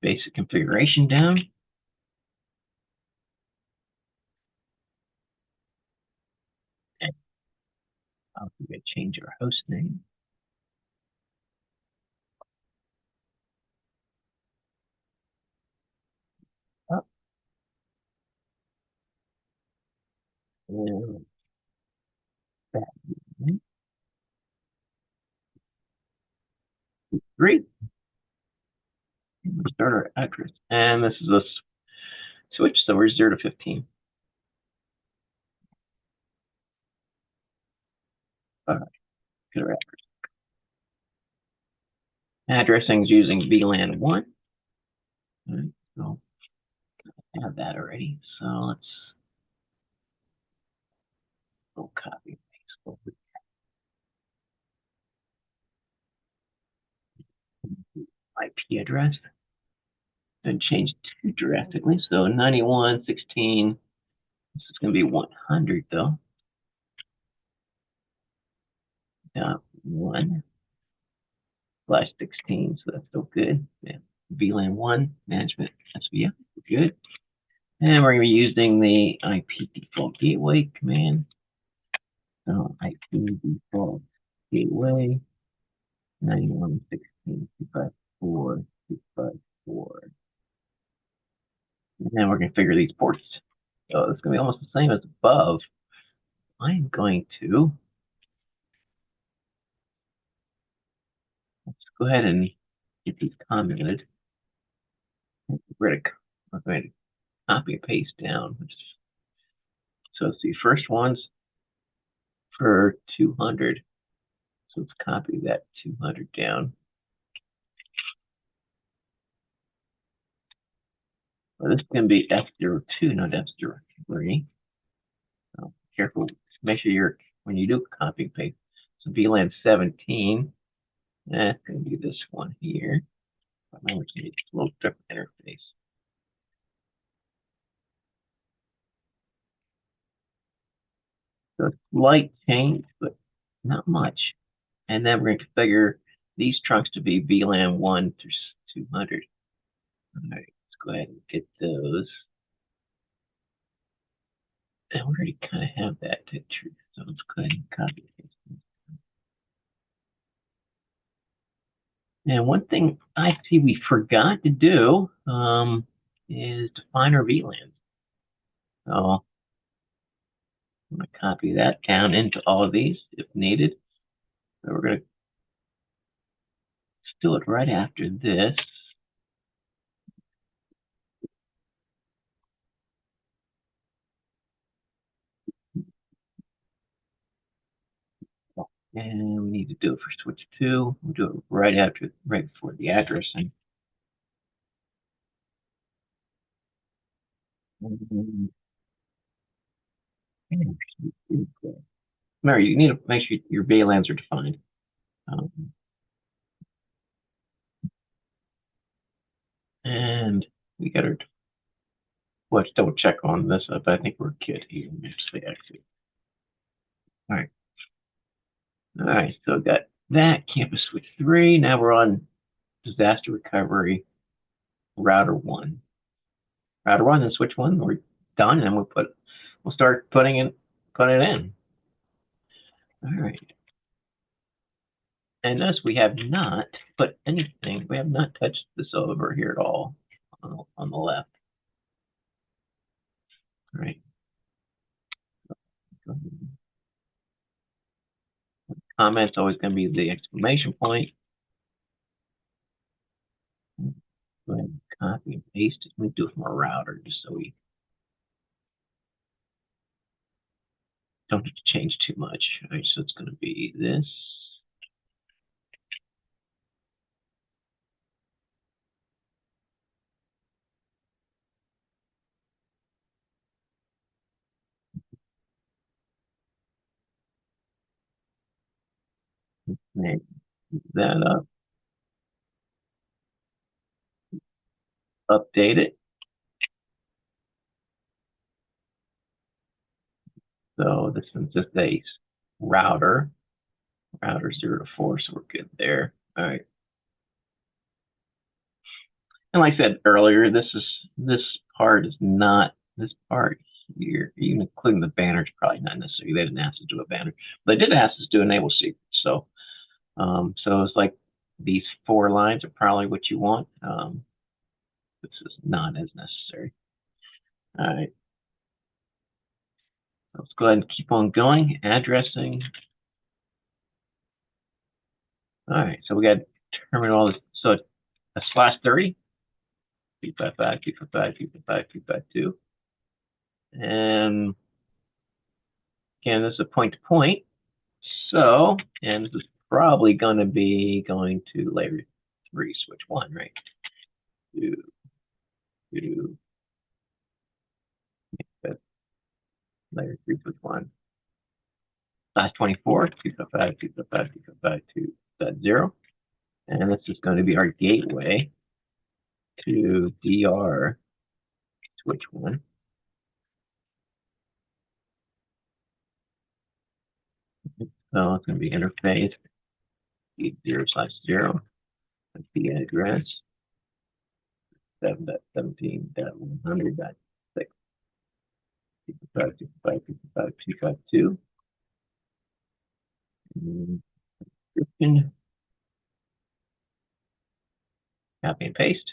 basic configuration down. And I'm going to change our host name. Up. And that 3. Start our address. And this is a switch, so we're 0 to 15. All right, get our address. Addressing is using VLAN 1. All right, so I have that already. So let's go copy and paste over. IP address. Didn't change too drastically. So 91.16. This is going to be 100 though. .1/16. So that's still good. Yeah. VLAN 1 management SVF. Good. And we're going to be using the IP default gateway command. So IP default gateway 91.16.254.254. And then we're going to figure these ports. So it's going to be almost the same as above. I'm going to let's go ahead and get these commented. We're going to copy and paste down. So let's see, first one's for 200. So let's copy that 200 down. Well, this is going to be F02, not F03. So careful. Make sure when you do copy and paste. So VLAN 17. That's going to be this one here. Remember, it's a little different interface. So slight change, but not much. And then we're going to configure these trunks to be VLAN 1 through 200. All right, let's go ahead and get those. And we already kind of have that picture. So let's go ahead and copy it. And one thing I see we forgot to do is define our VLANs. So I'm going to copy that down into all of these if needed. So we're going to do it right after this. And we need to do it for switch 2. We'll do it right before the addressing. Remember, you need to make sure your VLANs are defined. And we got our, let's double check on this, but I think we're good here. Let's say exit. All right. All right, so got that campus switch 3. Now we're on disaster recovery router 1. Router 1 and switch 1. We're done, and we'll start putting it in. All right. And notice we have not put anything. We have not touched this over here at all on the left. All right. Comment's always going to be the exclamation point. Go ahead and copy and paste it. We do it from a router just so we don't have to change too much. All right, so it's going to be this. Make that up. Update it. So this one's just a router 0 to 4, so we're good there. All right. And like I said earlier, this part is not this part here, even including the banners, probably not necessarily. They didn't ask us to do a banner. But they did ask us to do enable secrets. So so it's like these 4 lines are probably what you want. This is not as necessary. All right. Let's go ahead and keep on going. Addressing. All right. So we got terminal. So a /30. 255, 255, 255, 252. And again, this is a point-to-point. So, and this is probably going to be going to layer 3, switch 1, right? 2, 2, layer 3, switch 1. /24, 255, 255, 255, 2.0. And this is going to be our gateway to DR switch 1. So it's going to be interface 0/0, the address 7.17.100.6, 252. Description, copy and paste.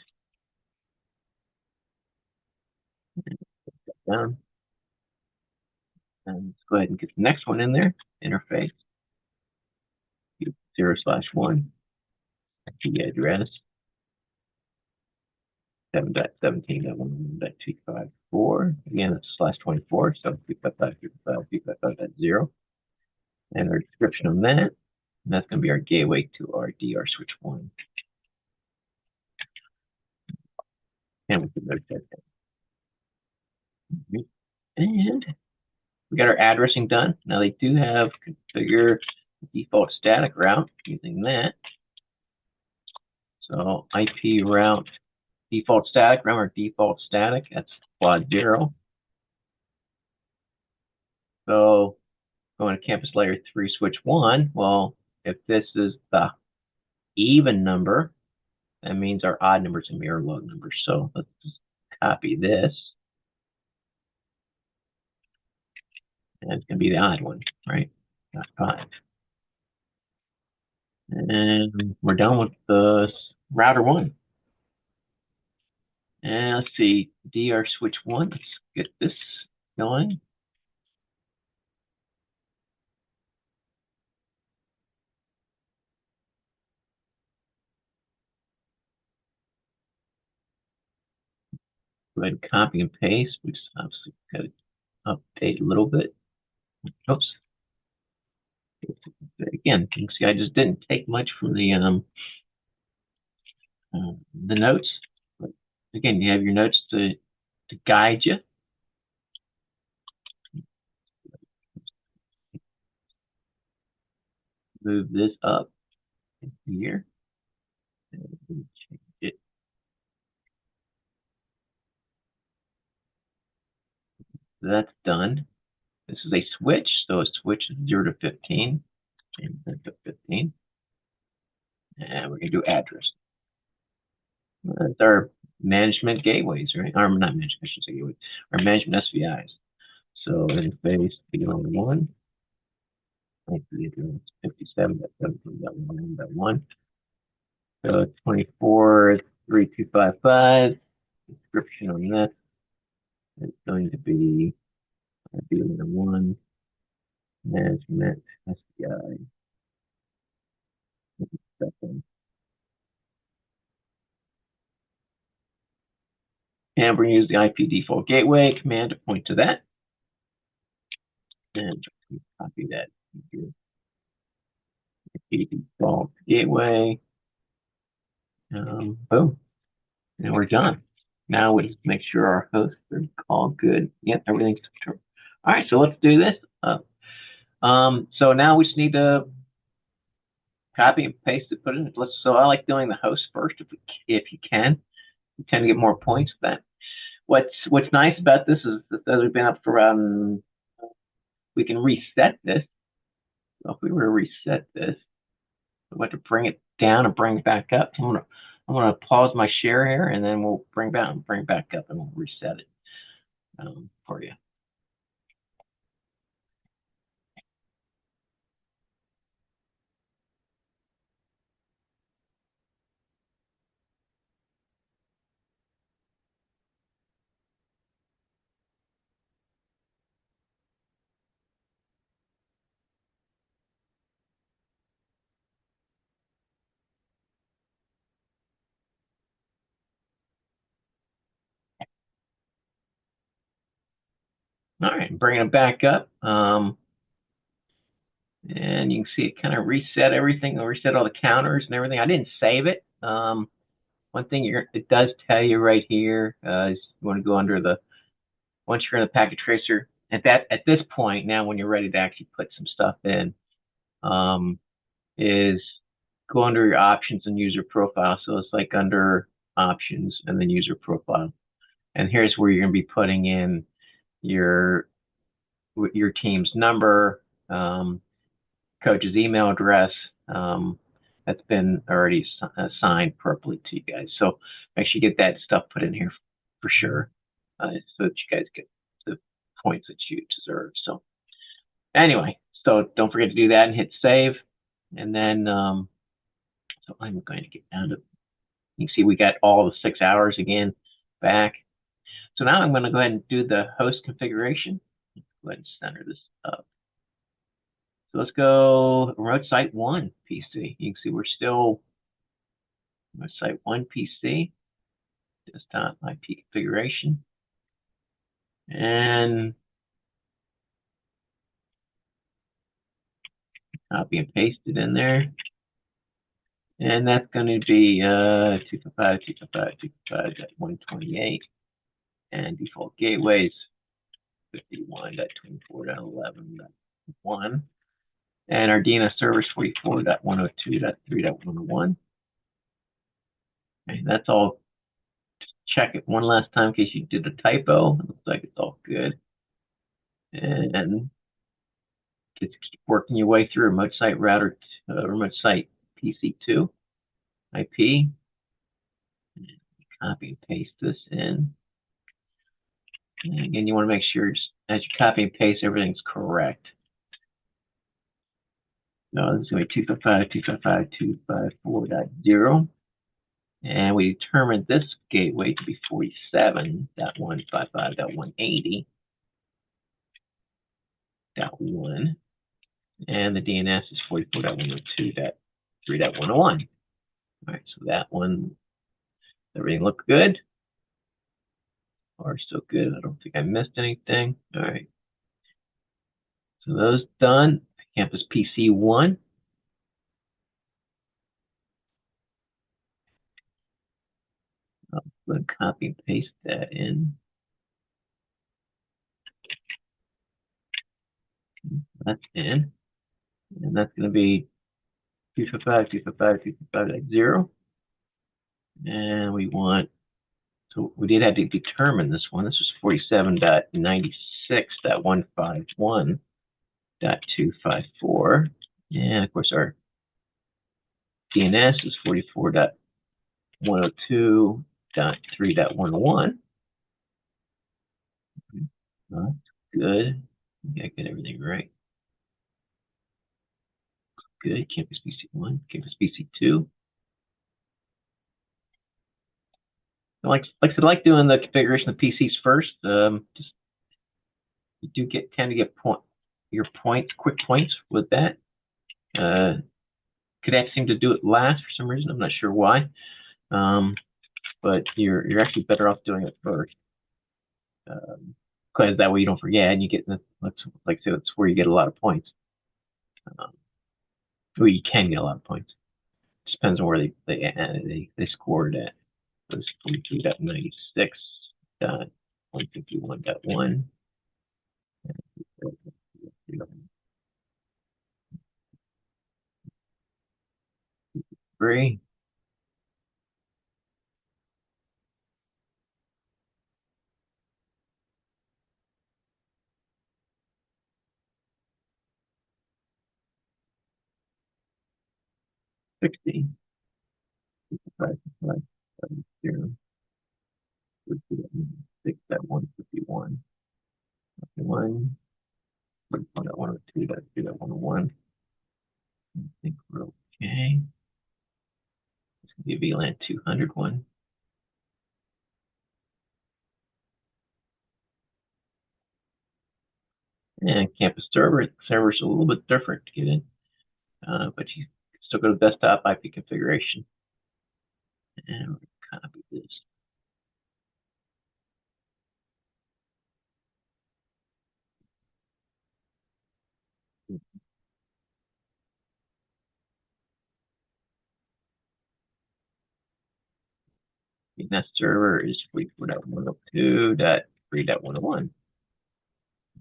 Down. And let's go ahead and get the next one in there. Interface 0/1, the address 7.17.1.254. Again, it's /24, so 255.255.0. And our description on that. And that's going to be our gateway to our DR switch 1. And we can note that. And we got our addressing done. Now they do have configure default static route using that. So IP route default static, remember default static, that's quad 0. So going to campus layer 3 switch 1, well, if this is the even number, that means our odd number is a mirror log number. So let's just copy this. And it's going to be the odd one, right? Not 5. And we're done with the router 1. And let's see, DR switch 1. Let's get this going. Go ahead and copy and paste. We just obviously got to update a little bit. Oops. Again, you can see I just didn't take much from the notes. But again, you have your notes to guide you. Move this up here. And change it. So that's done. This is a switch, so a switch is 0 to 15. And that's 15. And we're going to do address. That's our management gateways, right? Or not management, I should say gateways. Our management SVIs. So interface VLAN 1, 57.17.1.1. So 24.3255. Description on this is going to be VLAN 1 management SVI. And we're going to use the IP default gateway command to point to that. And copy that. IP default gateway. Boom. And we're done. Now we just make sure our hosts are all good. Yep, everything's true. All right, so let's do this. So now we just need to copy and paste it, put it in. So I like doing the host first if you can. You tend to get more points for that. What's nice about this is that as we've been up for we can reset this. So if we were to reset this, we want to bring it down and bring it back up. I'm gonna pause my share here, and then we'll bring back up, and we'll reset it for you. All right, bringing it back up. And you can see it kind of reset everything. It'll reset all the counters and everything. I didn't save it. One thing it does tell you right here is you want to go under once you're in the packet tracer. At this point, now when you're ready to actually put some stuff in, is go under your options and user profile. So it's like under options and then user profile. And here's where you're going to be putting in your team's number, coach's email address. That's been already assigned properly to you guys. So make sure you get that stuff put in here for sure, so that you guys get the points that you deserve. So anyway, so don't forget to do that and hit save. And then, so I'm going to get down to, you can see we got all the 6 hours again back. So now I'm going to go ahead and do the host configuration. Go ahead and center this up. So let's go remote site 1 PC. You can see we're still remote site 1 PC, desktop IP configuration. And copy and paste it in there. And that's going to be 255.255.255.128. And default gateways 51.24.11.1. And our DNS servers 44.102.3.101. Okay, that's all. Just check it one last time in case you did a typo. It looks like it's all good. And just keep working your way through remote site router, remote site PC2 IP. Copy and paste this in. And again, you want to make sure as you copy and paste, everything's correct. No, this is going to be 255.255.254.0. And we determined this gateway to be 47.155.180.1. And the DNS is 44.102.3.101. All right, so that one, everything looked good. Or still good. I don't think I missed anything. All right. So those done. Campus PC1. I'll go and copy and paste that in. That's in. And that's going to be 255.255.255.0. And we want, so we did have to determine this one. This was 47.96.151.254. And of course, our DNS is 44.102.3.101. That's good. I get everything right. Good. Campus PC1, Campus PC2. Like I said, I like doing the configuration of PCs first. Just you do tend to get quick points with that. Cadet seem to do it last for some reason. I'm not sure why. But you're actually better off doing it first. Because that way you don't forget and you get, like I said, that's where you get a lot of points. Well, you can get a lot of points. Just depends on where they scored at. It was 42.96.151.1. 3. $60. 5.5.0. 6.151. 1. 1.102.3.101. I think we're okay. It's going to be a VLAN 200 one. And campus server's a little bit different to get in, but you still go to desktop IP configuration. And we're going to copy this. The next server is 44.102.3.101.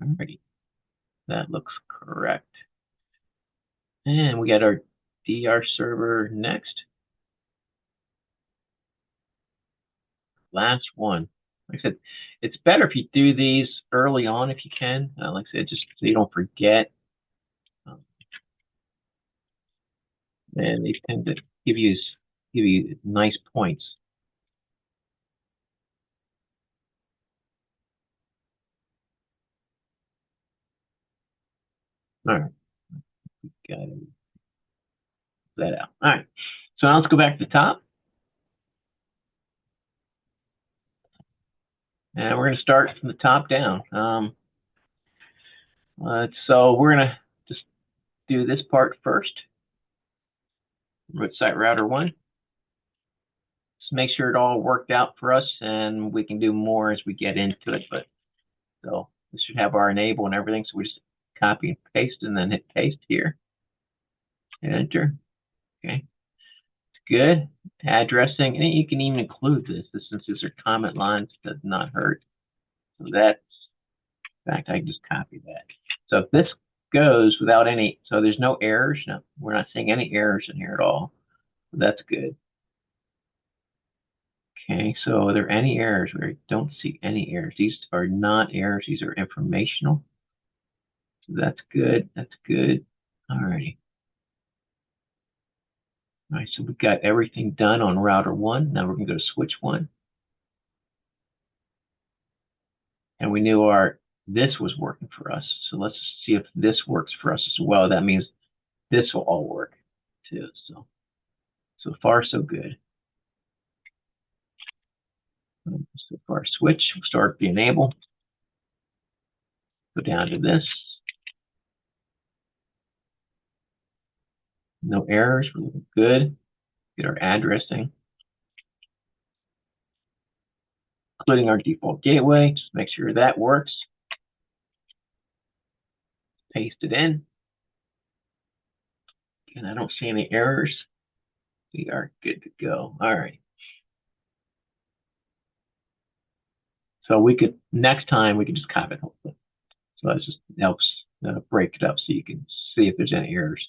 Alrighty, that looks correct. And we got our DR server next. Last one. Like I said, it's better if you do these early on if you can. Like I said, just so you don't forget. And they tend to give you nice points. All right, got that out. All right, so now let's go back to the top. And we're going to start from the top down. So we're going to just do this part first. Root site router 1. Just make sure it all worked out for us, and we can do more as we get into it. But so this should have our enable and everything. So we just copy and paste, and then hit paste here. Hit enter. Okay. Good. Addressing, and you can even include this. Since these are comment lines, does not hurt. So that's, in fact, I can just copy that. So if this goes without any, so there's no errors. No, we're not seeing any errors in here at all. So that's good. Okay, so are there any errors? We don't see any errors. These are not errors. These are informational. So that's good. That's good. All righty. All right, so we've got everything done on router 1. Now we're going to go to switch 1. And we knew this was working for us. So let's see if this works for us as well. That means this will all work too. So far, so good. So far, switch. We'll start the enable. Go down to this. No errors. We're looking good. Get our addressing, including our default gateway. Just make sure that works. Paste it in. And I don't see any errors. We are good to go. All right. So we could, next time, we could just copy it, hopefully. So that just helps break it up so you can see if there's any errors.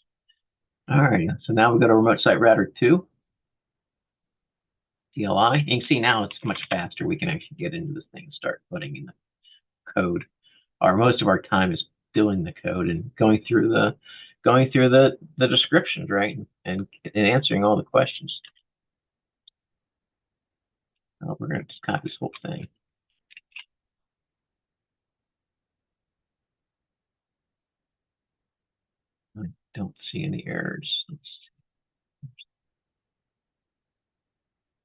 All right, so now we've got a remote site router 2, DLI. You can see now it's much faster. We can actually get into this thing and start putting in the code. Most of our time is doing the code and going through the descriptions, right? And answering all the questions. We're going to just copy this whole thing. I don't see any errors.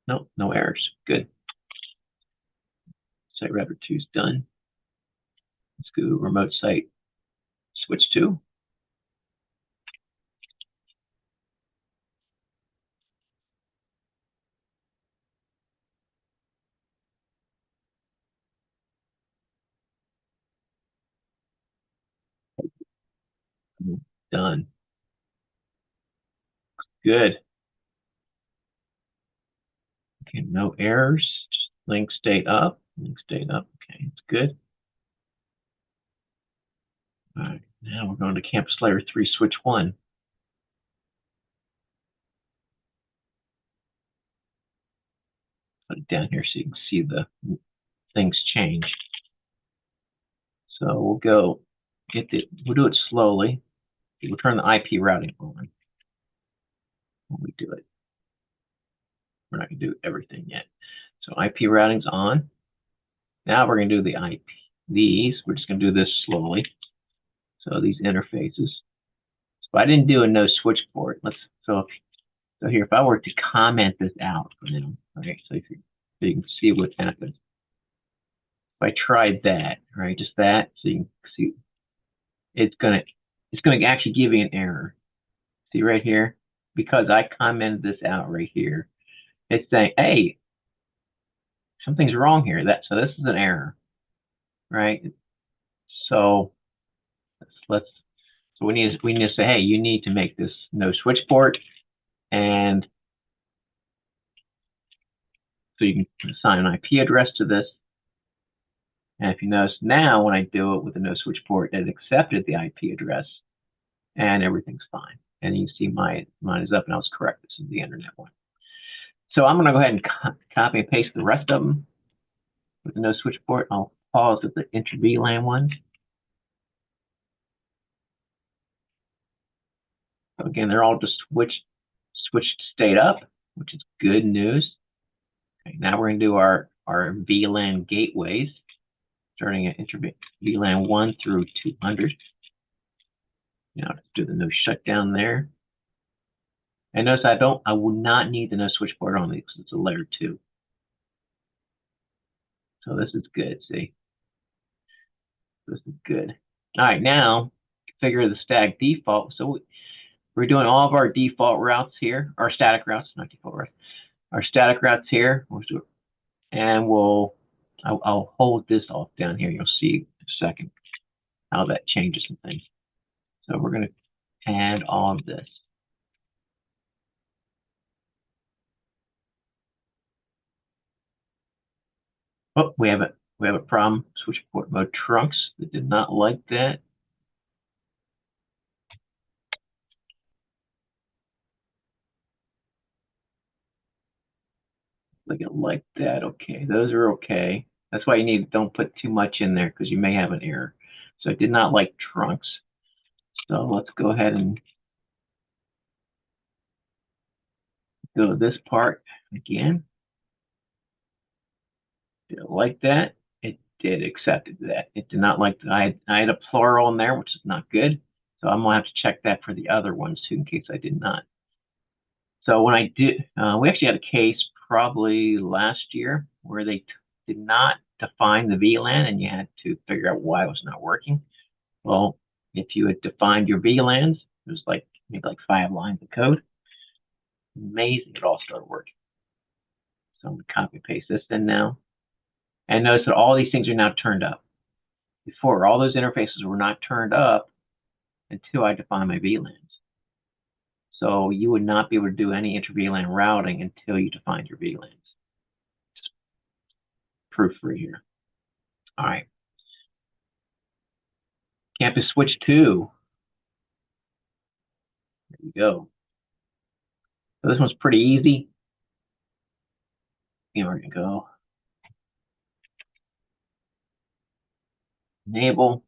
Nope, no errors. Good. Site router 2 is done. Let's go remote site switch 2. Done. Good. Okay, no errors. Link stayed up. Link stayed up. Okay, it's good. All right, now we're going to campus layer 3, switch 1. Put it down here so you can see the things change. So we'll go we'll do it slowly. We'll turn the IP routing on when we do it. We're not going to do everything yet. So IP routing's on. Now we're going to do the IP. We're just going to do this slowly. So these interfaces. So I didn't do a no switch port. So here, if I were to comment this out for now, okay, so you can see what happens. If I tried that, right, just that, so you can see, it's gonna actually give you an error. See right here, because I commented this out right here, it's saying, hey, something's wrong here. So this is an error, right? So we need to say, hey, you need to make this no switch port, and so you can assign an IP address to this. And if you notice now, when I do it with a no switch port, it accepted the IP address, and everything's fine. And you can see mine is up, and I was correct. This is the internet one. So I'm going to go ahead and copy and paste the rest of them with the no switch port. I'll pause at the inter-VLAN one. So again, they're all just switched state up, which is good news. Okay, now we're going to do our VLAN gateways, starting at inter-VLAN 1 through 200. Now let's do the no shutdown there. And notice I will not need the no switch port on these because it's a layer 2. So this is good, see? This is good. All right, now configure the static default. So we're doing all of our default routes here, our static routes, not default routes. Our static routes here, we'll do it. And I'll hold this off down here. You'll see in a second how that changes some things. So we're going to add all of this. Oh, we have a problem. Switch port mode trunks. They did not like that. Like that. Okay, those are okay. That's why don't put too much in there because you may have an error. So I did not like trunks. So let's go ahead and go to this part again. Did it like that? It did accepted that. It did not like that. I had a plural in there, which is not good. So I'm gonna have to check that for the other ones too, in case I did not. So when I did, we actually had a case probably last year where they did not define the VLAN, and you had to figure out why it was not working. Well, if you had defined your VLANs, it was maybe 5 lines of code. Amazing, it all started working. So I'm gonna copy and paste this in now. And notice that all these things are now turned up. Before, all those interfaces were not turned up until I defined my VLANs. So you would not be able to do any inter-VLAN routing until you defined your VLANs. Just proof for here. All right. Campus switch 2. There we go. So this one's pretty easy. We're going to go enable.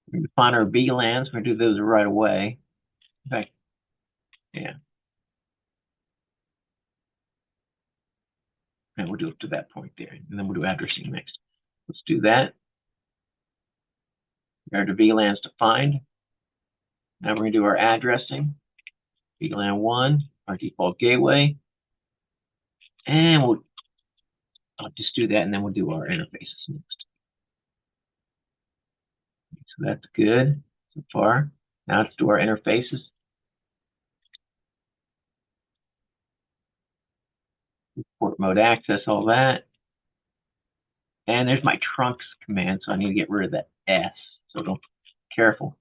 We're going to define our VLANs. We're going to do those right away. In fact, yeah. And we'll do it to that point there. And then we'll do addressing next. Let's do that. We have the VLANs defined. Now we're going to do our addressing. VLAN 1, our default gateway. And I'll just do that, and then we'll do our interfaces next. So that's good so far. Now let's do our interfaces. Port mode access, all that. And there's my trunks command, so I need to get rid of that S. So don't be careful.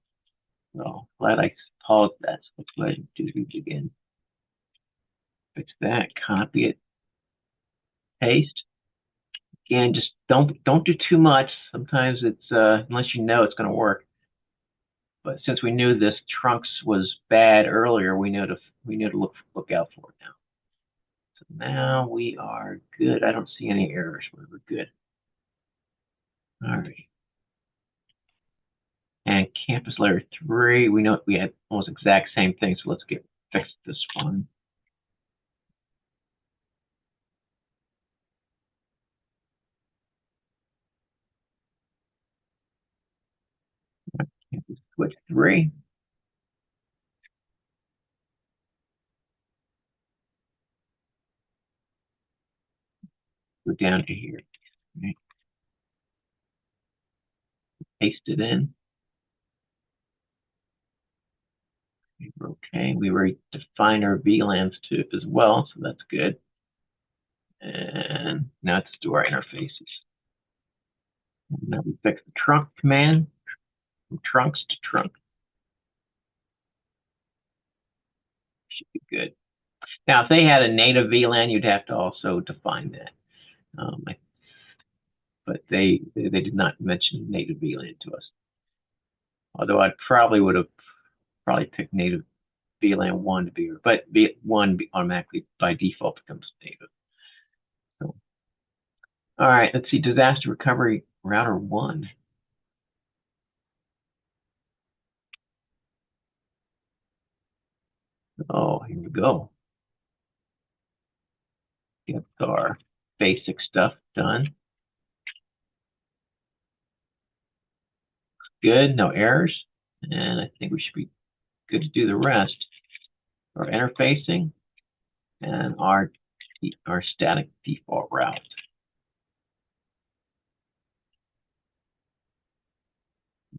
So glad I paused that. So let's go ahead and do it again. Fix that, copy it, paste. Again, just don't do too much. Sometimes it's unless you know it's going to work. But since we knew this trunks was bad earlier, we knew to look out for it now. So now we are good. I don't see any errors. We're good. All right. And campus layer 3, we know we had almost exact same thing. So let's fix this one. Campus switch 3. Go down to here. Right. Paste it in. Okay, we already defined our VLANs too as well, so that's good. And now let's do our interfaces. Now we fix the trunk command from trunks to trunk. Should be good. Now, if they had a native VLAN, you'd have to also define that. But they did not mention native VLAN to us. Although I probably would have picked native VLAN 1 to be, but V1 automatically by default becomes native. So, all right, let's see, disaster recovery router 1. Oh, here we go. Get our basic stuff done. Good, no errors. And I think we should be good to do the rest. Our interfacing and our static default route.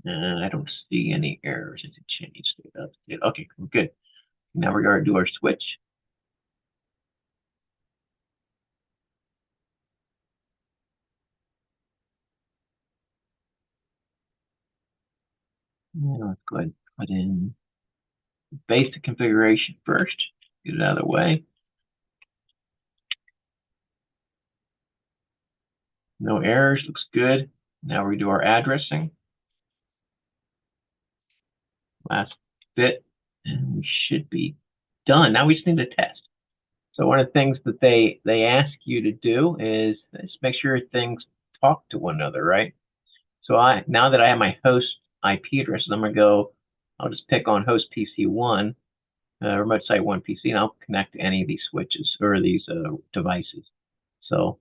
And I don't see any errors. It's changed. Okay, we're good. Now we're going to do our switch. And let's go ahead and put in basic configuration first. Get it out of the way. No errors, looks good. Now we do our addressing. Last bit, and we should be done. Now we just need to test. So one of the things that they ask you to do is just make sure things talk to one another, right? So now that I have my host IP addresses, I'm gonna go. I'll just pick on host PC1, remote site 1 PC, and I'll connect to any of these switches or these devices. So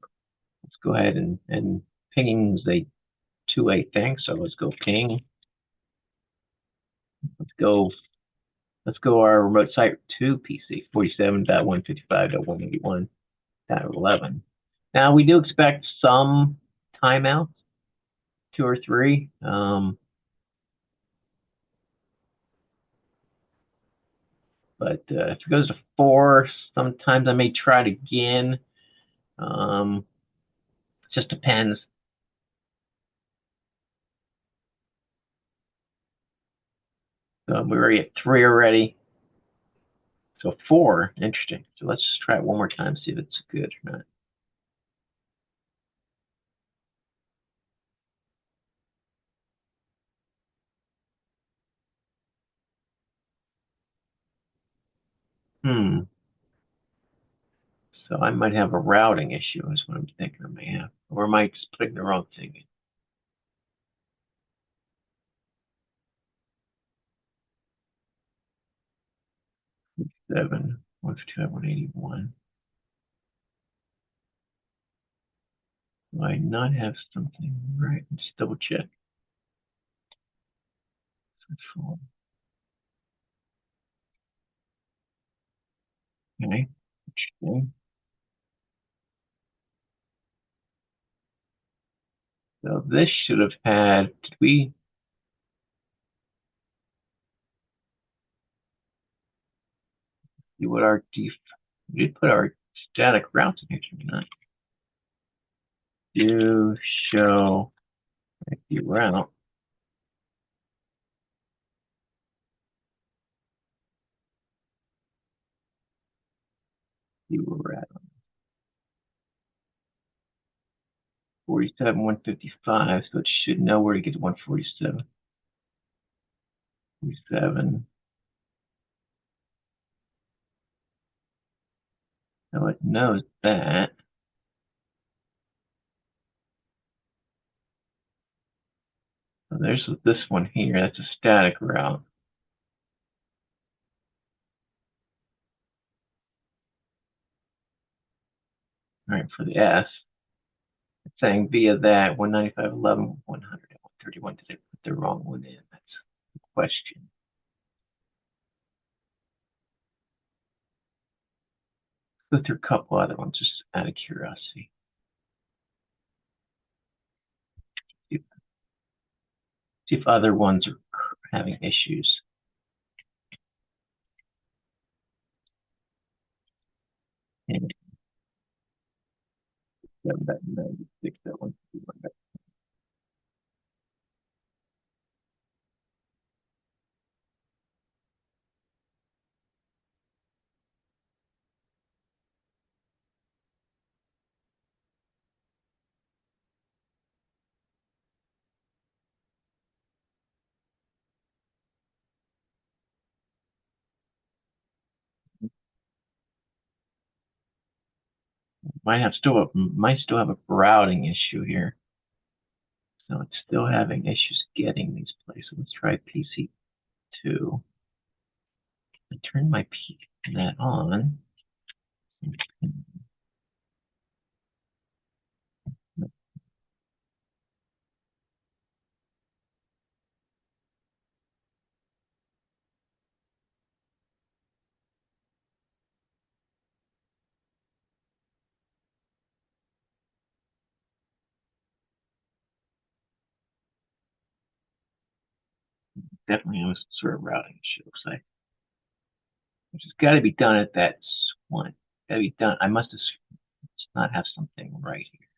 let's go ahead and pinging is a two-way thing. So let's go ping. Let's go our remote site 2 PC, 47.155.181.11. Now we do expect some timeouts, 2 or 3. But if it goes to 4, sometimes I may try it again. Just depends. So we're already at 3 already. So 4, interesting. So let's just try it one more time, see if it's good or not. So I might have a routing issue is what I'm thinking I may have. Or am I just putting the wrong thing in? 7, 155, 181. Do I not have something right? Let's double check. Okay. Interesting. So this should have had, did we see what our we did put our static routes in here, did we not? Do show the route. See where we're at. 47, 155, so it should know where to get to 147. 47. So it knows that. So there's this one here. That's a static route. All right, for the S, it's saying via that 195.11, 100, 131. Did I put the wrong one in? That's the question. Go through a couple other ones just out of curiosity. See if other ones are having issues. And 96, that one. might still have a routing issue here. So it's still having issues getting these places. Let's try PC2. I turn my net on. Definitely have some sort of routing issue, looks like. Which has got to be done at that one. Got to be done. I must not have something right here.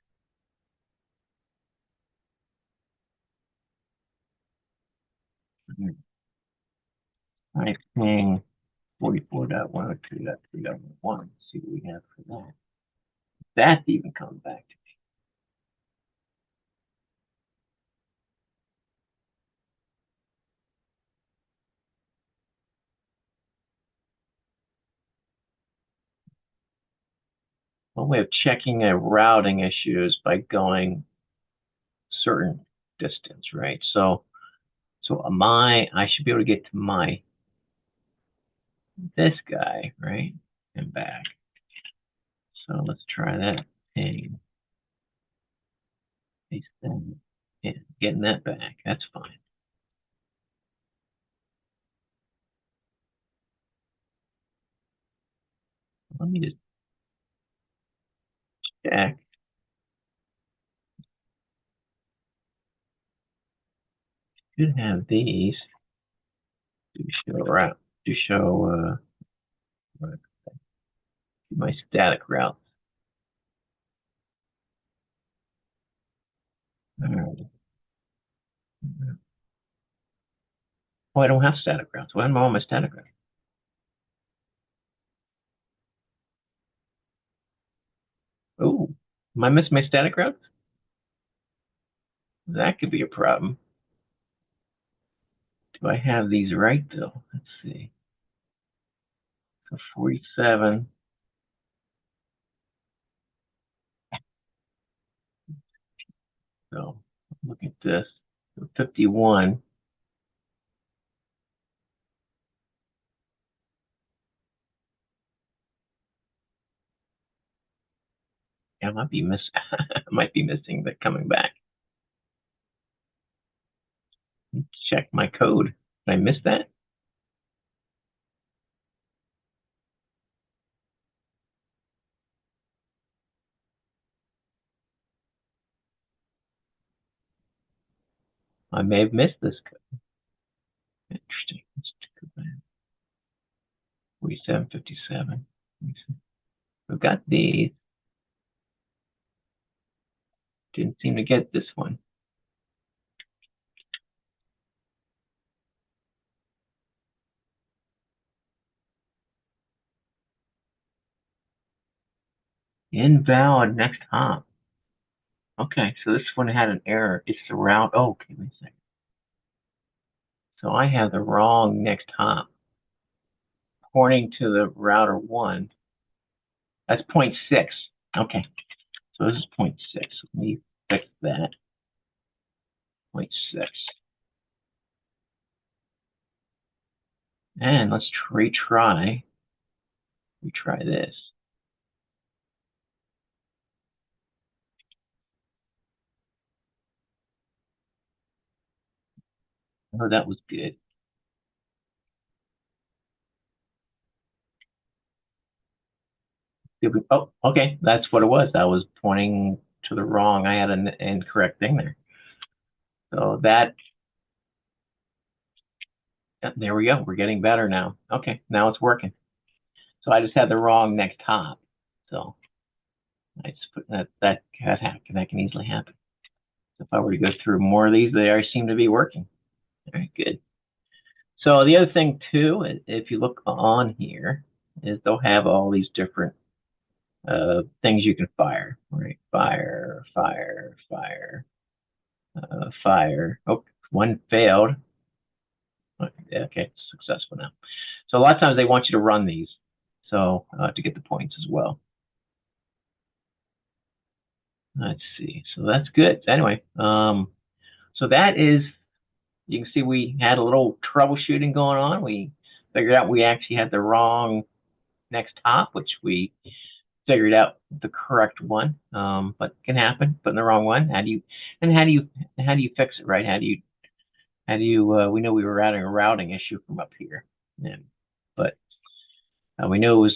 I ping 44.102.3.1. See what we have for that. That's even coming back to me. One way of checking a routing issue is by going certain distance, right? So I should be able to get to this guy, right? And back. So let's try that ping. Yeah, getting that back. That's fine. Let me just check. Should have these to show route to show my static routes. All right. Oh, I don't have static routes. What am I on my static route? Oh, am I missing my static routes? That could be a problem. Do I have these right though? Let's see. So 47. So look at this. So 51. Yeah, I might be missing the coming back. Check my code. Did I miss that? I may have missed this code. Interesting. Let's go back. 4757. We've got these. Didn't seem to get this one. Invalid next hop. Okay, so this one had an error. It's the route. Oh, okay, wait a second. So I have the wrong next hop. Pointing to the router 1. That's 0.6. Okay, so this is 0.6. Let me fix that. 0.6. And let's retry this. Oh, that was good. Oh, okay, that's what it was. I was pointing to the wrong. I had an incorrect thing there. So that, there we go. We're getting better now. Okay, now it's working. So I just had the wrong next hop. So I just put that can easily happen. So if I were to go through more of these, they are seem to be working. Very good. So the other thing too, if you look on here, is they'll have all these different things you can fire, right? Fire, fire, fire, fire. Oh, one failed. Okay, it's successful now. So a lot of times they want you to run these, so to get the points as well. Let's see. So that's good. Anyway, so that is, you can see we had a little troubleshooting going on. We figured out we actually had the wrong next hop, which we figured out the correct one. But it can happen, putting the wrong one. How do you fix it, right? We know we were having a routing issue from up here. But we knew it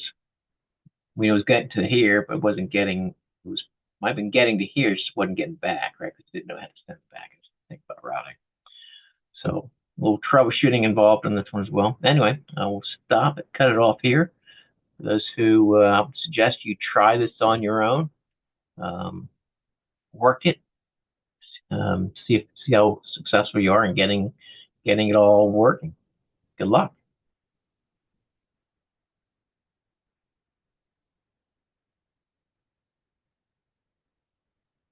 was getting to here, but it wasn't getting, it was, might have been getting to here, just wasn't getting back, right? Because we didn't know how to send it back. I just think about routing. So a little troubleshooting involved in this one as well. Anyway, I will stop it, cut it off here. For those who I would suggest you try this on your own, work it, see how successful you are in getting it all working. Good luck.